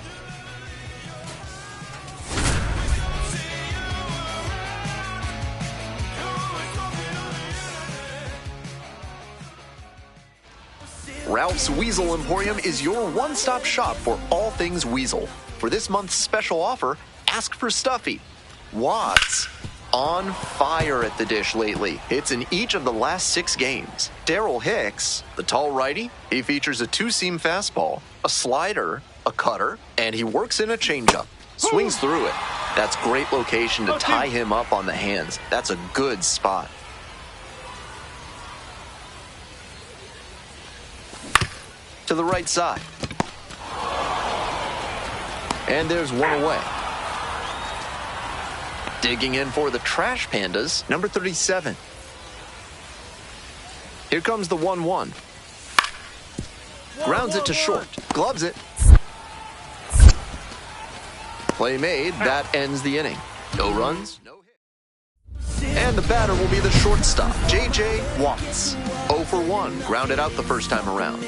You're always talking on the internet. Ralph's Weasel Emporium is your one-stop shop for all things weasel. For this month's special offer, ask for Stuffy. Watts on fire at the dish lately. It's in each of the last 6 games. Daryl Hicks, the tall righty, he features a 2-seam fastball, a slider, a cutter, and he works in a changeup. Swings through it. That's great location to tie him up on the hands. That's a good spot. To the right side. And there's one away. Digging in for the Trash Pandas, number 37. Here comes the 1-1. Grounds it to short. Gloves it. Play made. That ends the inning. No runs, no hits. And And the batter will be the shortstop, J.J. Watts. 0 for 1, grounded out the first time around.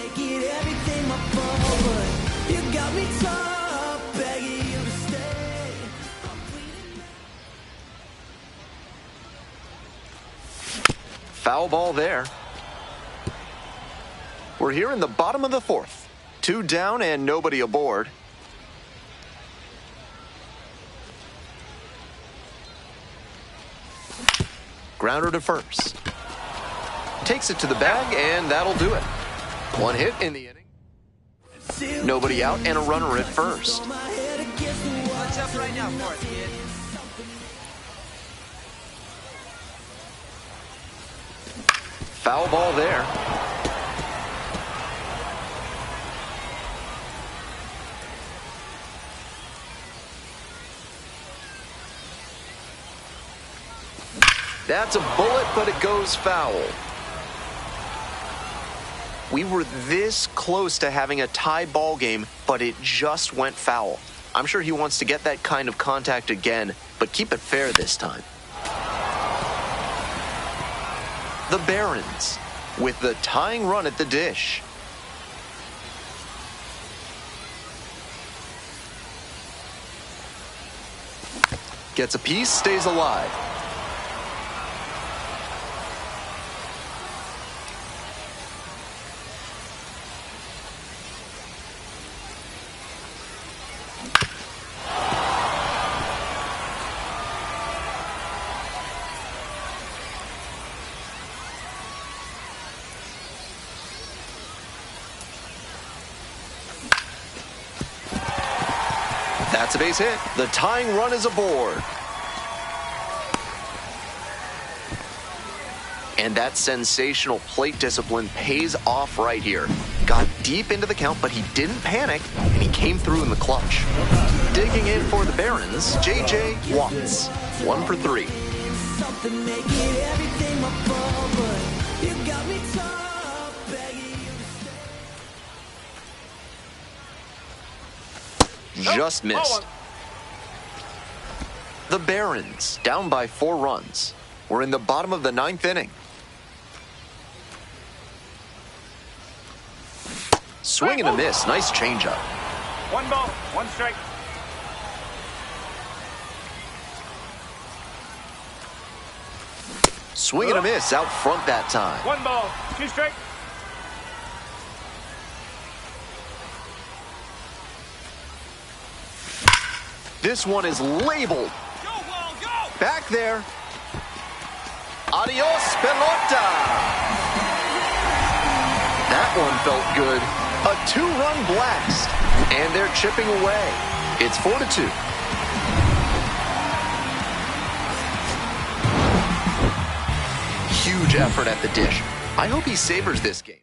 Foul ball there. We're here in the bottom of the fourth. 2 down and nobody aboard. Grounder to first. Takes it to the bag, and that'll do it. 1 hit in the inning. Nobody out and a runner at first. What's up right now for it, kid? Foul ball there. That's a bullet, but it goes foul. We were this close to having a tie ball game, but it just went foul. I'm sure he wants to get that kind of contact again, but keep it fair this time. The Barons with the tying run at the dish. Gets a piece, stays alive. That's a base hit. The tying run is aboard. And that sensational plate discipline pays off right here. Got deep into the count, but he didn't panic, and he came through in the clutch. Digging in for the Barons, J.J. Watts. 1 for 3. Just missed. The Barons down by 4 runs. We're in the bottom of the 9th inning. Swing and a miss. Nice changeup. 1 ball, 1 strike. Swing and a miss out front that time. 1 ball, 2 strike. This one is labeled. Go, Ball, go! Back there. Adios, pelota. That one felt good. A 2-run blast. And they're chipping away. It's 4-2. Huge effort at the dish. I hope he savors this game.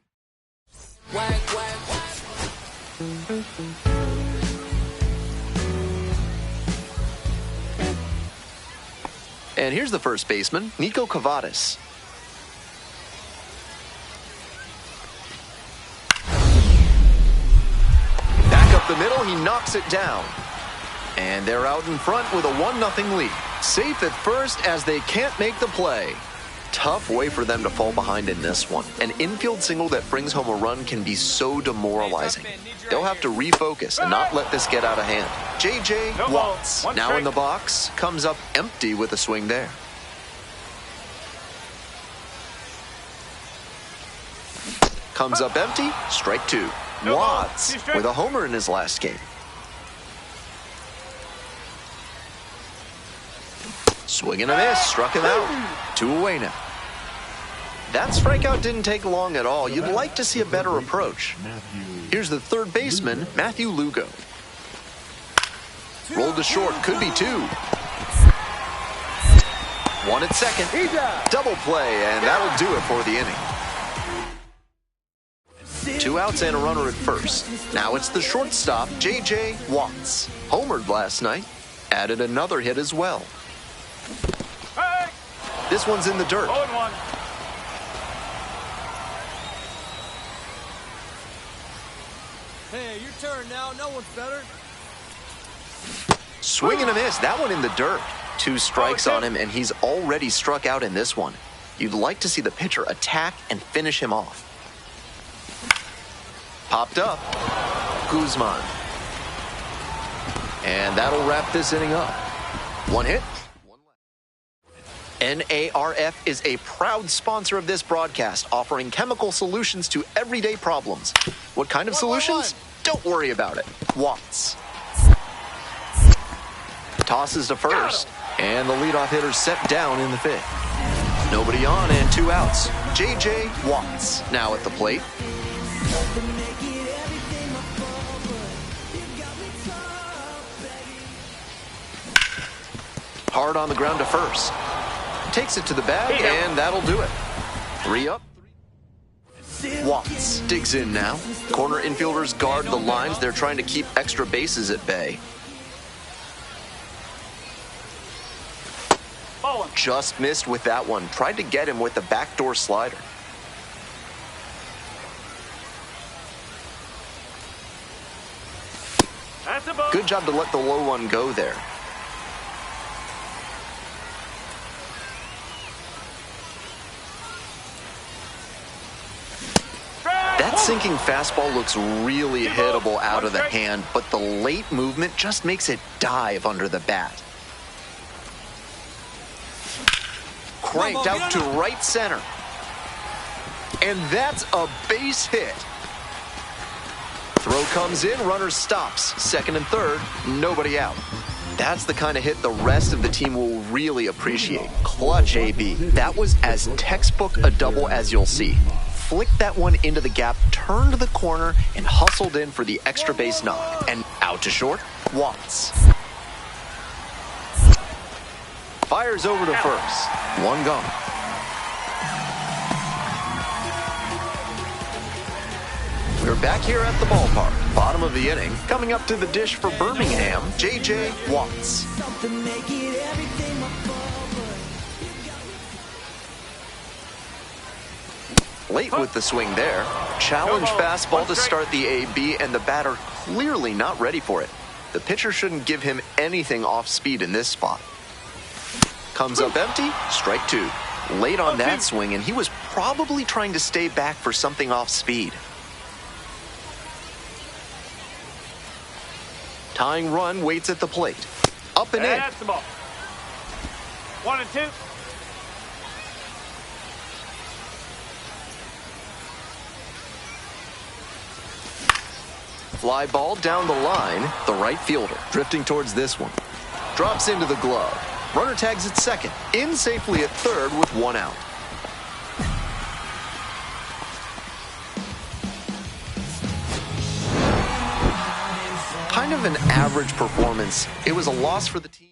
And here's the first baseman, Nico Cavadas. Back up the middle, he knocks it down. And they're out in front with a 1-0 lead. Safe at first as they can't make the play. Tough way for them to fall behind in this one. An infield single that brings home a run can be so demoralizing. They'll have to refocus and not let this get out of hand. J.J. Watts, now in the box, comes up empty with a swing there. Comes up empty, strike 2. Watts with a homer in his last game. Swing and a miss, struck him out. 2 away now. That strikeout didn't take long at all. You'd like to see a better approach. Here's the third baseman, Matthew Lugo. Rolled to short, could be 2. 1 at second. Double play, and that'll do it for the inning. 2 outs and a runner at first. Now it's the shortstop, J.J. Watts. Homered last night. Added another hit as well. This one's in the dirt. 0-1. Hey, your turn now. No one's better. Swing and a miss. That one in the dirt. 2 strikes on him, and he's already struck out in this one. You'd like to see the pitcher attack and finish him off. Popped up. Guzman. And that'll wrap this inning up. 1 hit. NARF is a proud sponsor of this broadcast, offering chemical solutions to everyday problems. What kind of solutions? Don't worry about it. Watts. Tosses to first, and the leadoff hitter set down in the 5th. Nobody on and 2 outs. J.J. Watts now at the plate. Hard on the ground to first. Takes it to the bag, and that'll do it. 3 up. Watts digs in now. Corner infielders guard the lines. They're trying to keep extra bases at bay. Ballin. Just missed with that one. Tried to get him with the backdoor slider. That's a ball. Good job to let the low one go there. That sinking fastball looks really hittable out of the hand, but the late movement just makes it dive under the bat. Cranked out to right center. And that's a base hit. Throw comes in, runner stops. 2nd and 3rd, nobody out. That's the kind of hit the rest of the team will really appreciate. Clutch, AB. That was as textbook a double as you'll see. Flicked that one into the gap, turned the corner, and hustled in for the extra base knock. And out to short, Watts. Fires over to first. 1 gone. We're back here at the ballpark. Bottom of the inning. Coming up to the dish for Birmingham, J.J. Watts. Late with the swing there. Challenge fastball to start the AB, and the batter clearly not ready for it. The pitcher shouldn't give him anything off speed in this spot. Comes up empty, strike 2. Late on that swing, and he was probably trying to stay back for something off speed. Tying run waits at the plate. Up and in. That's the ball. 1 and 2. Fly ball down the line. The right fielder drifting towards this one. Drops into the glove. Runner tags at 2nd. In safely at 3rd with 1 out. Kind of an average performance. It was a loss for the team.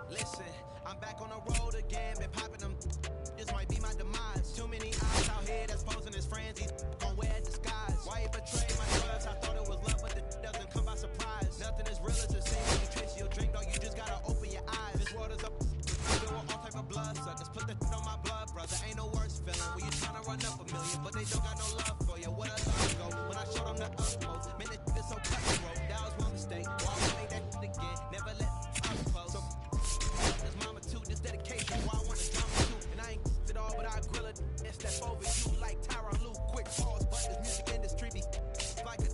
Listen, I'm back on the road again, been popping them. This might be my demise. Too many eyes out here that's posing as friends. These gon' wear disguise. Why you betray my trust? I thought it was love, but it doesn't come by surprise. Nothing is real as it seems when you trace your drink, dog. You just gotta open your eyes. This world is up. Filled with all type of blood suckers. Put the on my blood, brother. Ain't no worse feeling when you tryna run up a million, but they don't got no love for you. Where the love go? When I showed them the utmost, man, this is so cutthroat. That was one mistake. Why we make that again? Never let us close. So this mama too, this dedication. Why I want to drama too, and I ain't it all, but I grill it and step over you like Tyron Lue. Quick pause, but this music industry be like a.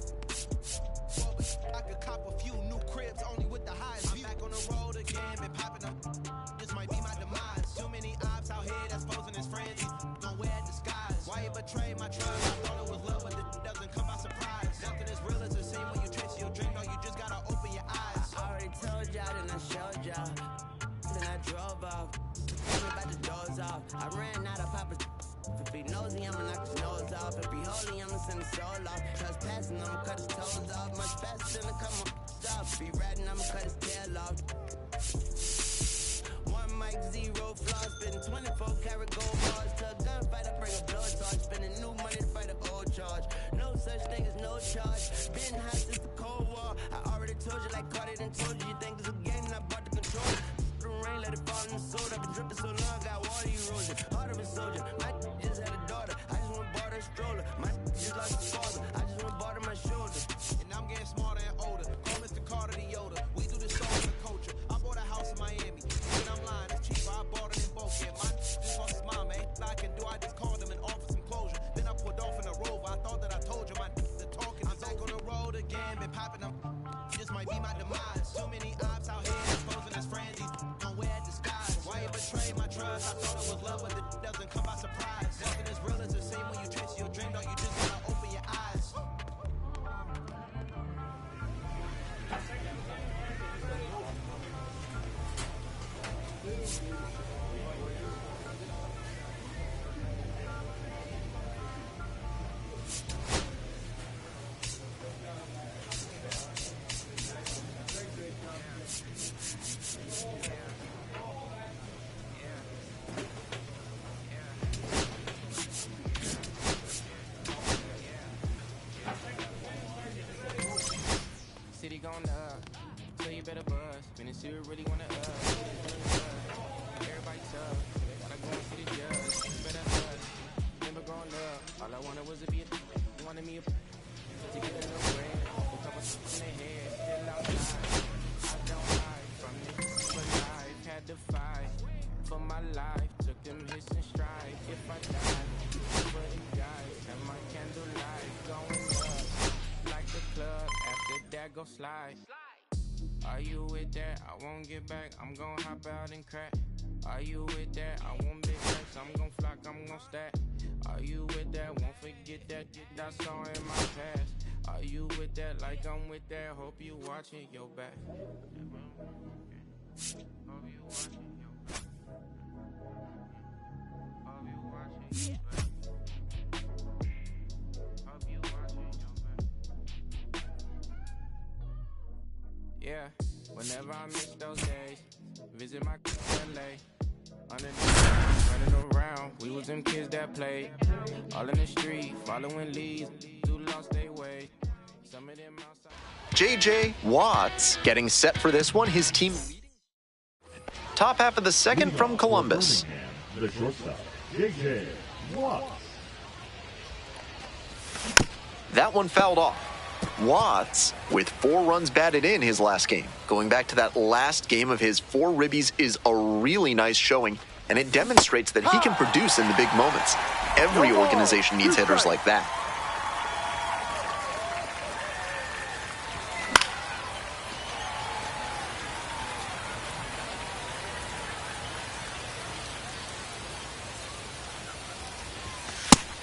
I could cop a few new cribs only with the highest view. I'm back on the road again, been popping up. This might be my demise. Too many ops out here that's posing as friends. Gon' wear disguise. Why you betray my trust? I thought it was love, but it doesn't come by surprise. Nothing is real as it seems when you chase your dream. No, you just gotta open your eyes. I already told y'all, then I showed y'all. Then I drove off. Told me about the doors off. I ran out of Papa. If it be nosy, I'ma knock his nose off. If be holy, I'ma send his soul off. Trespassing, I'ma cut his toes off. Much faster than a come stop. Be ratting, I'ma cut his tail off. One mic, zero flaws. Spitting 24 karat gold bars. To a gunfight, I bring a blow charge. Spending new money to fight a old charge. No such thing as no charge. Been hot since the Cold War. I already told you, like Cardi done told you. You think it's a game, and I bought the controller. The rain, let it fall in the soda. I've been dripping so long, got water erosion. Heart of a soldier. My just had a daughter. I just want to borrow a stroller. My just lost his father. I just want to borrow my shoulder. And I'm getting smarter and older. Call Mr. Carter the Yoda. We do this all in the culture. I bought a house in Miami. And I'm lying, it's cheaper. I bought it in Boca. My just lost his mom, man. I can do, I just called him and offered some closure. Then I pulled off in a Rover. I thought that I told you my the talking. I'm back on the road again, been popping them. This might be my demise. Too many ops out here posing as friends. These gon' wear disguise. Why you betray my trust? I thought it was love, but it doesn't come by surprise. Nothing is real as it seems when you chase your dream. Dog, you just gotta open your eyes. City going up, so you better buzz. Finna see you really wanna everybody tough, gotta go and see the judge. You better hush, remember growing up. All I wanted was to be a, wanted me a, to get a little bread. A couple in their head, still outside. I don't hide from this, but life had to fight for my life. Took them hits and stride. If I died, for the guys, and my candlelight going up like the club. After that, go slide. Are you with that? I won't get back. I'm gon' hop out and crack. Are you with that? I want big racks. I'm gon' flock. I'm gon' stack. Are you with that? Won't forget that. I saw in my past. Are you with that? Like I'm with that. Hope you watching your back. Hope you watching your back. Hope you watching your back. Hope you watching your back. Yeah, whenever I miss those days, visit my LA. Running around, we was them kids that played. All in the street, following leads, who lost their way. Some of them outside. J.J. Watts getting set for this one. His team top half of the second from Columbus. The shortstop, J.J. Watts. That one fouled off. Watts, with 4 runs batted in his last game. Going back to that last game of his 4 ribbies is a really nice showing, and it demonstrates that he can produce in the big moments. Every organization needs hitters like that.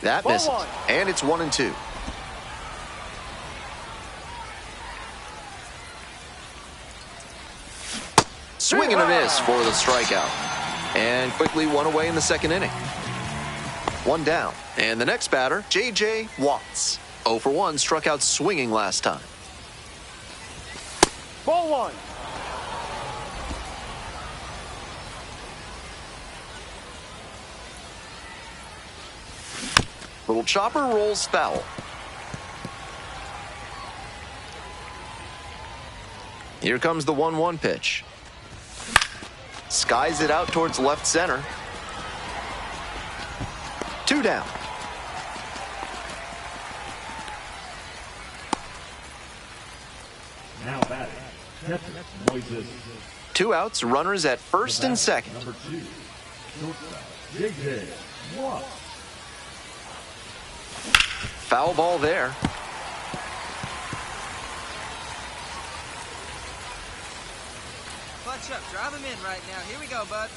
That misses, and it's 1-2. Swing and a miss for the strikeout. And quickly 1 away in the second inning. 1 down. And the next batter, J.J. Watts. 0 for 1, struck out swinging last time. Ball 1. Little chopper rolls foul. Here comes the 1-1 pitch. Skies it out towards left center. 2 down. Now batting, catcher, Moises. 2 outs, runners at first and second. Number 2, shortstop, J.J. Watt. Foul ball there. Clutch up. Drive him in right now. Here we go, bud.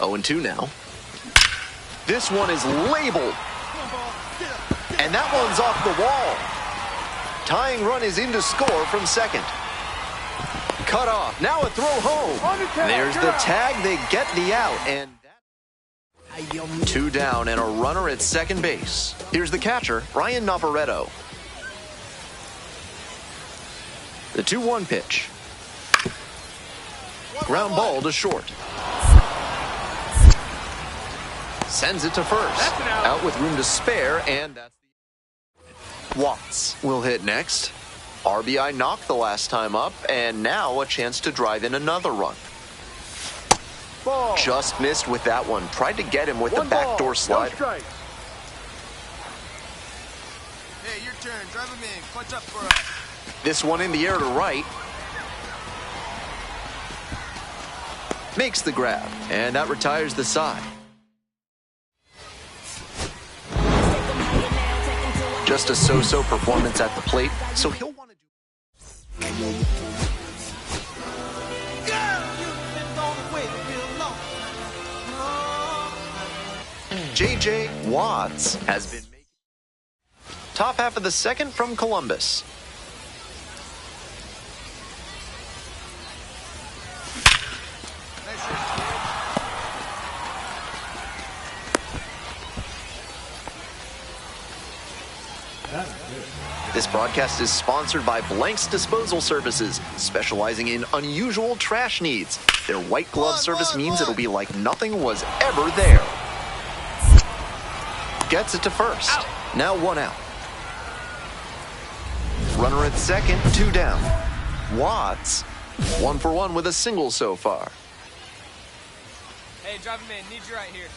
Oh, and 2 now. This one is labeled. And that one's off the wall. Tying run is in to score from second. Cut off. Now a throw home. There's the tag. They get the out. And 2 down and a runner at second base. Here's the catcher, Brian Navarretto. The 2-1 pitch. Ground ball to short. Sends it to first. Out with room to spare, and that's Watts will hit next. RBI knocked the last time up, and now a chance to drive in another run. Ball. Just missed with that one. Tried to get him with the backdoor slider. Strike. Hey, your turn. Drive him in. Clutch up for us. This one in the air to right. Makes the grab, and that retires the side. Just a so-so performance at the plate, so he'll want to do. J.J. Watts has been making top half of the second from Columbus. This broadcast is sponsored by Blank's Disposal Services, specializing in unusual trash needs. Their white glove service means it'll be like nothing was ever there. Gets it to first. Now 1 out. Runner at second, 2 down. Watts, 1 for 1 with a single so far. Hey, drive him in. Need you right here.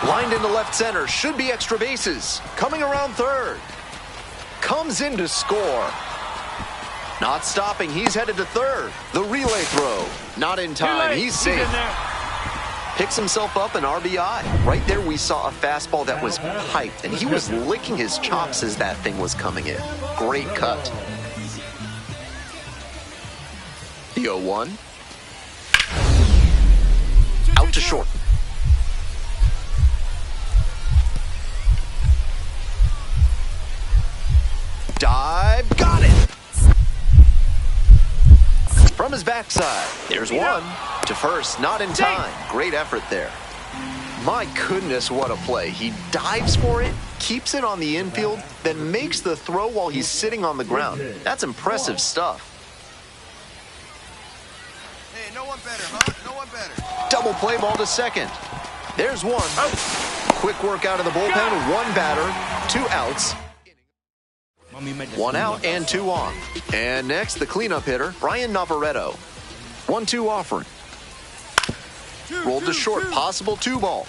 Lined into left center, should be extra bases. Coming around third. Comes in to score. Not stopping, he's headed to third. The relay throw, not in time, he's safe. Picks himself up an RBI. Right there we saw a fastball that was piped, and he was licking his chops as that thing was coming in. Great cut. The 0-1. Out to short. Dive, got it! From his backside, there's one. To first, not in time. Great effort there. My goodness, what a play. He dives for it, keeps it on the infield, then makes the throw while he's sitting on the ground. That's impressive stuff. Hey, no one better, huh? No one better. Double play ball to second. There's one. Quick work out of the bullpen, 1 batter, 2 outs. 1 out and 2 on. And next, the cleanup hitter, Brian Navarretto. 1-2 offering. Rolled to short, possible 2 ball.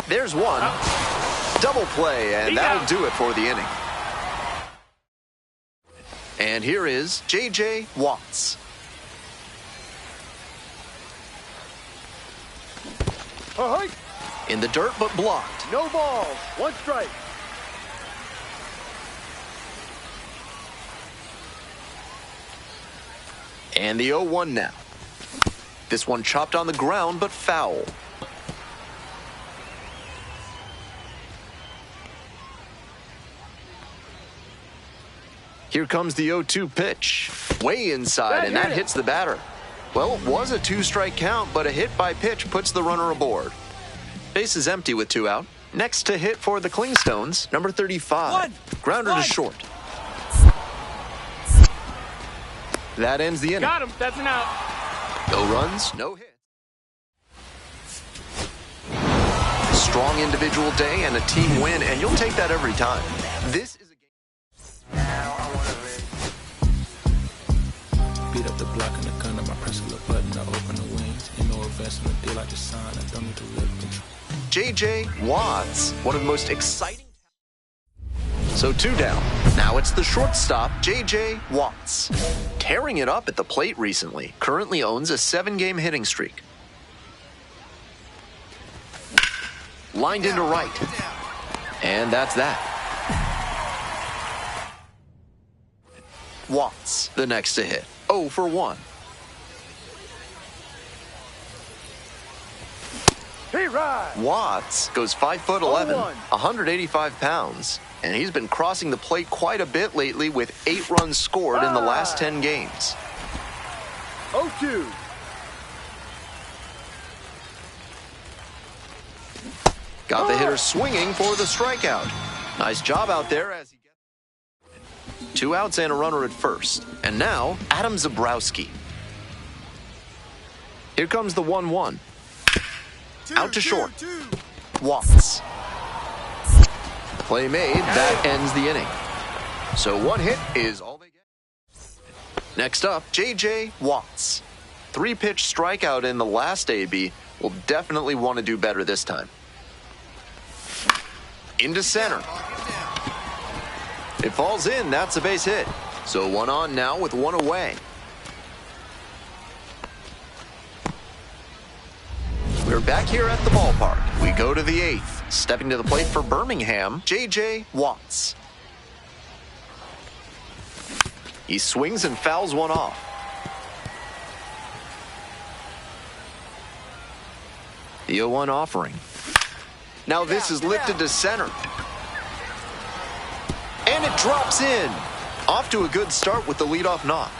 There's one. Double play, and that'll do it for the inning. And here is J.J. Watts. In the dirt, but blocked. No balls. 1 strike. And the 0-1 now. This one chopped on the ground, but foul. Here comes the 0-2 pitch. Way inside, and that hits the batter. Well, it was a 2-strike count, but a hit by pitch puts the runner aboard. Base is empty with 2 out. Next to hit for the Clingstones, number 35. Grounder to short. That ends the inning. Got him. That's an out. No runs, no hits. Strong individual day and a team win, and you'll take that every time. This is a game. Beat up the block and the gun, I press a little button to open the wings. Ain't no investment, deal like the sign, I don't need to live control. J.J. Watts, one of the most exciting. So 2 down. Now it's the shortstop, J.J. Watts. Tearing it up at the plate recently. Currently owns a 7-game hitting streak. Lined into right. And that's that. Watts, the next to hit. 0 for 1. Watts goes 5'11", 185 pounds, and he's been crossing the plate quite a bit lately with 8 runs scored in the last 10 games. 0-2. Got the hitter swinging for the strikeout. Nice job out there as he gets 2 outs and a runner at first. And now, Adam Zabrowski. Here comes the 1-1. Out to short. Watts. Play made. That ends the inning. So 1 hit is all they get. Next up, J.J. Watts. 3-pitch strikeout in the last AB. Will definitely want to do better this time. Into center. It falls in. That's a base hit. So 1 on now with 1 away. We're back here at the ballpark. We go to the 8th. Stepping to the plate for Birmingham, J.J. Watts. He swings and fouls 1 off. The 0-1 offering. Now this is lifted to center. And it drops in. Off to a good start with the leadoff knock.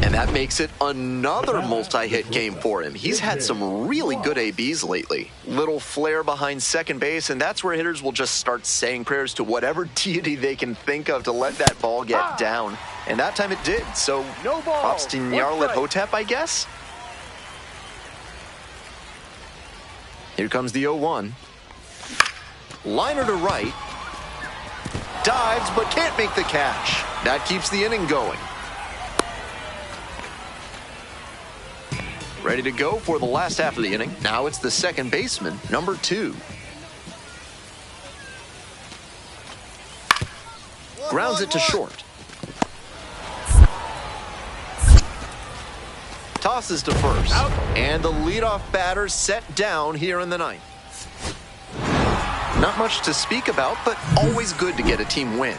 And that makes it another multi-hit game for him. He's had some really good ABs lately. Little flare behind second base, and that's where hitters will just start saying prayers to whatever deity they can think of to let that ball get down. And that time it did, so props to Nyarlathotep, Hotep, I guess? Here comes the 0-1. Liner to right. Dives, but can't make the catch. That keeps the inning going. Ready to go for the last half of the inning. Now it's the second baseman, number 2. Grounds it to short. Tosses to first. And the leadoff batter set down here in the 9th. Not much to speak about, but always good to get a team win.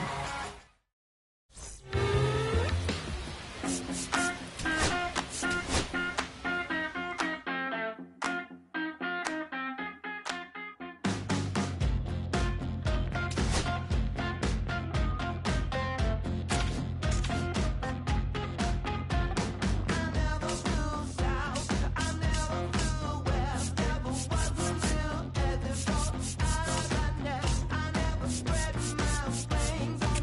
Things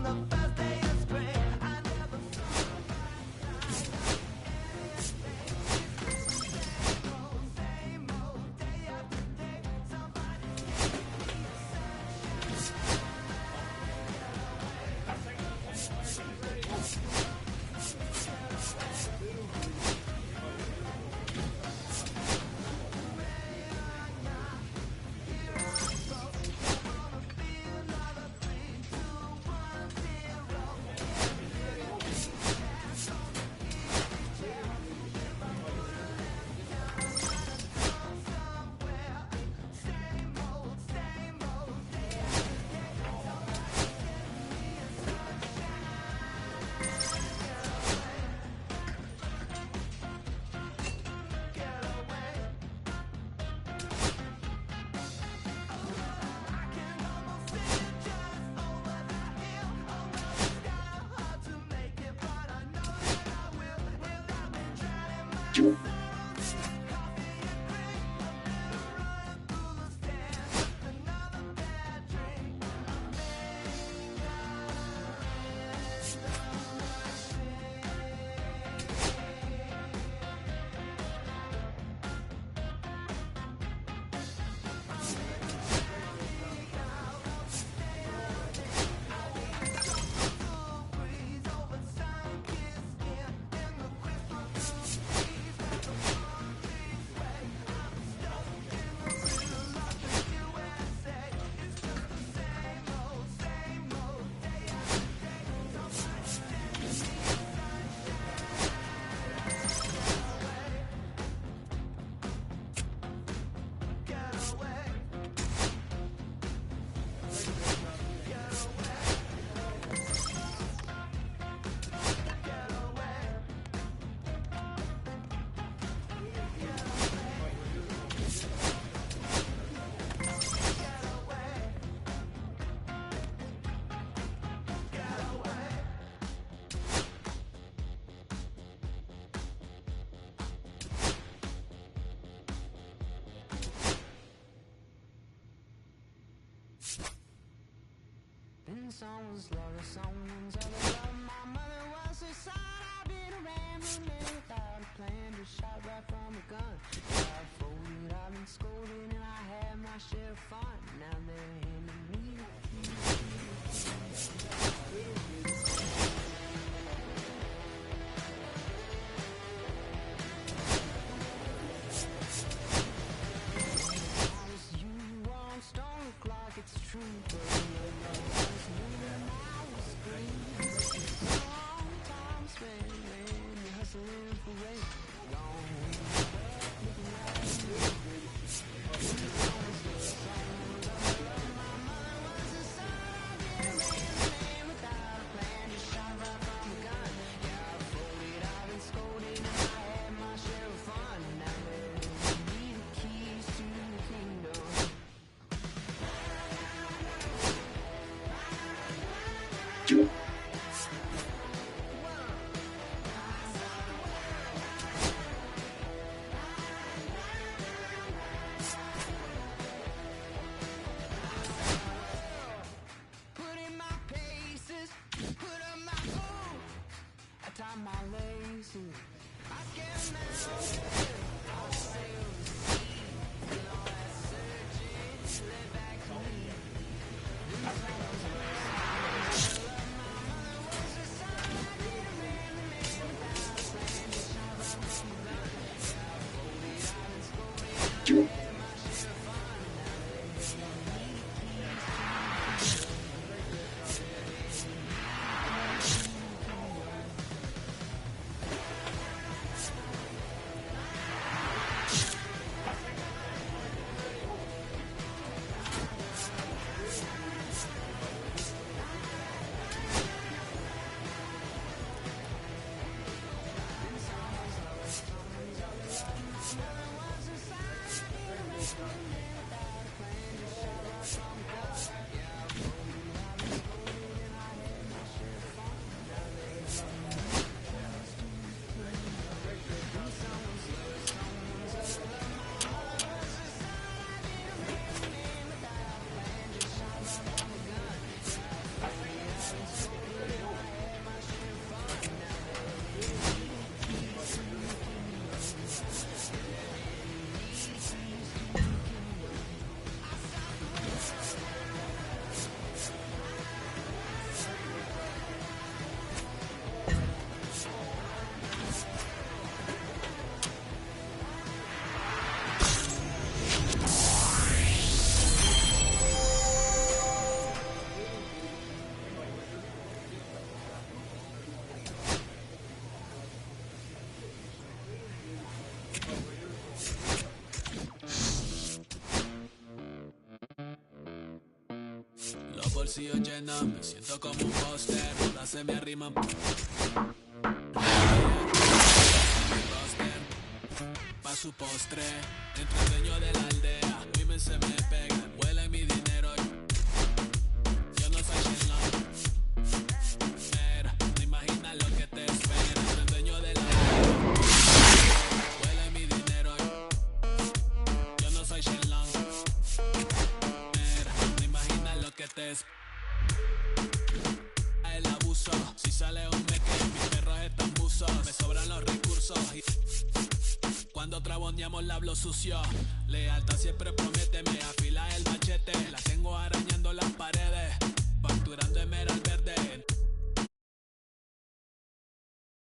someone's love or someone's other love. My mother was her son. I've been a rambling man without a plan, just shot right from a gun. Yeah, I've folded, I've been scolded, and I had my share of fun. Now they're handing me the keys. It's true, but now it's green. Long time spent when you're hustling for rent. My mother was a son, I've been a man without a plan, just shot right from a gun. Yeah, I've folded, I've been scolded, and I had my share of fun. Now they need the keys to the kingdom. Put in my paces, put up my boots, I tie my laces, I get them out, I'll sail the sea, and all that searching led back to me. Los bolsillos llenos, me siento como un póster, todas se me arriman. Pa' su postre, entre el dueño de la aldea, women se me pegan, huelen mi dinero. Yo no soy Shenlong. Mira, no imaginas lo que te espera, entre el dueño de la aldea, huelen mi dinero. Yo no soy Shenlong. Mira, no imaginas lo que te espera. El abuso, si sale un meque, mis perros están buzos, me sobran los recursos y cuando traboneamos la hablo sucio. Lealtad siempre prométeme,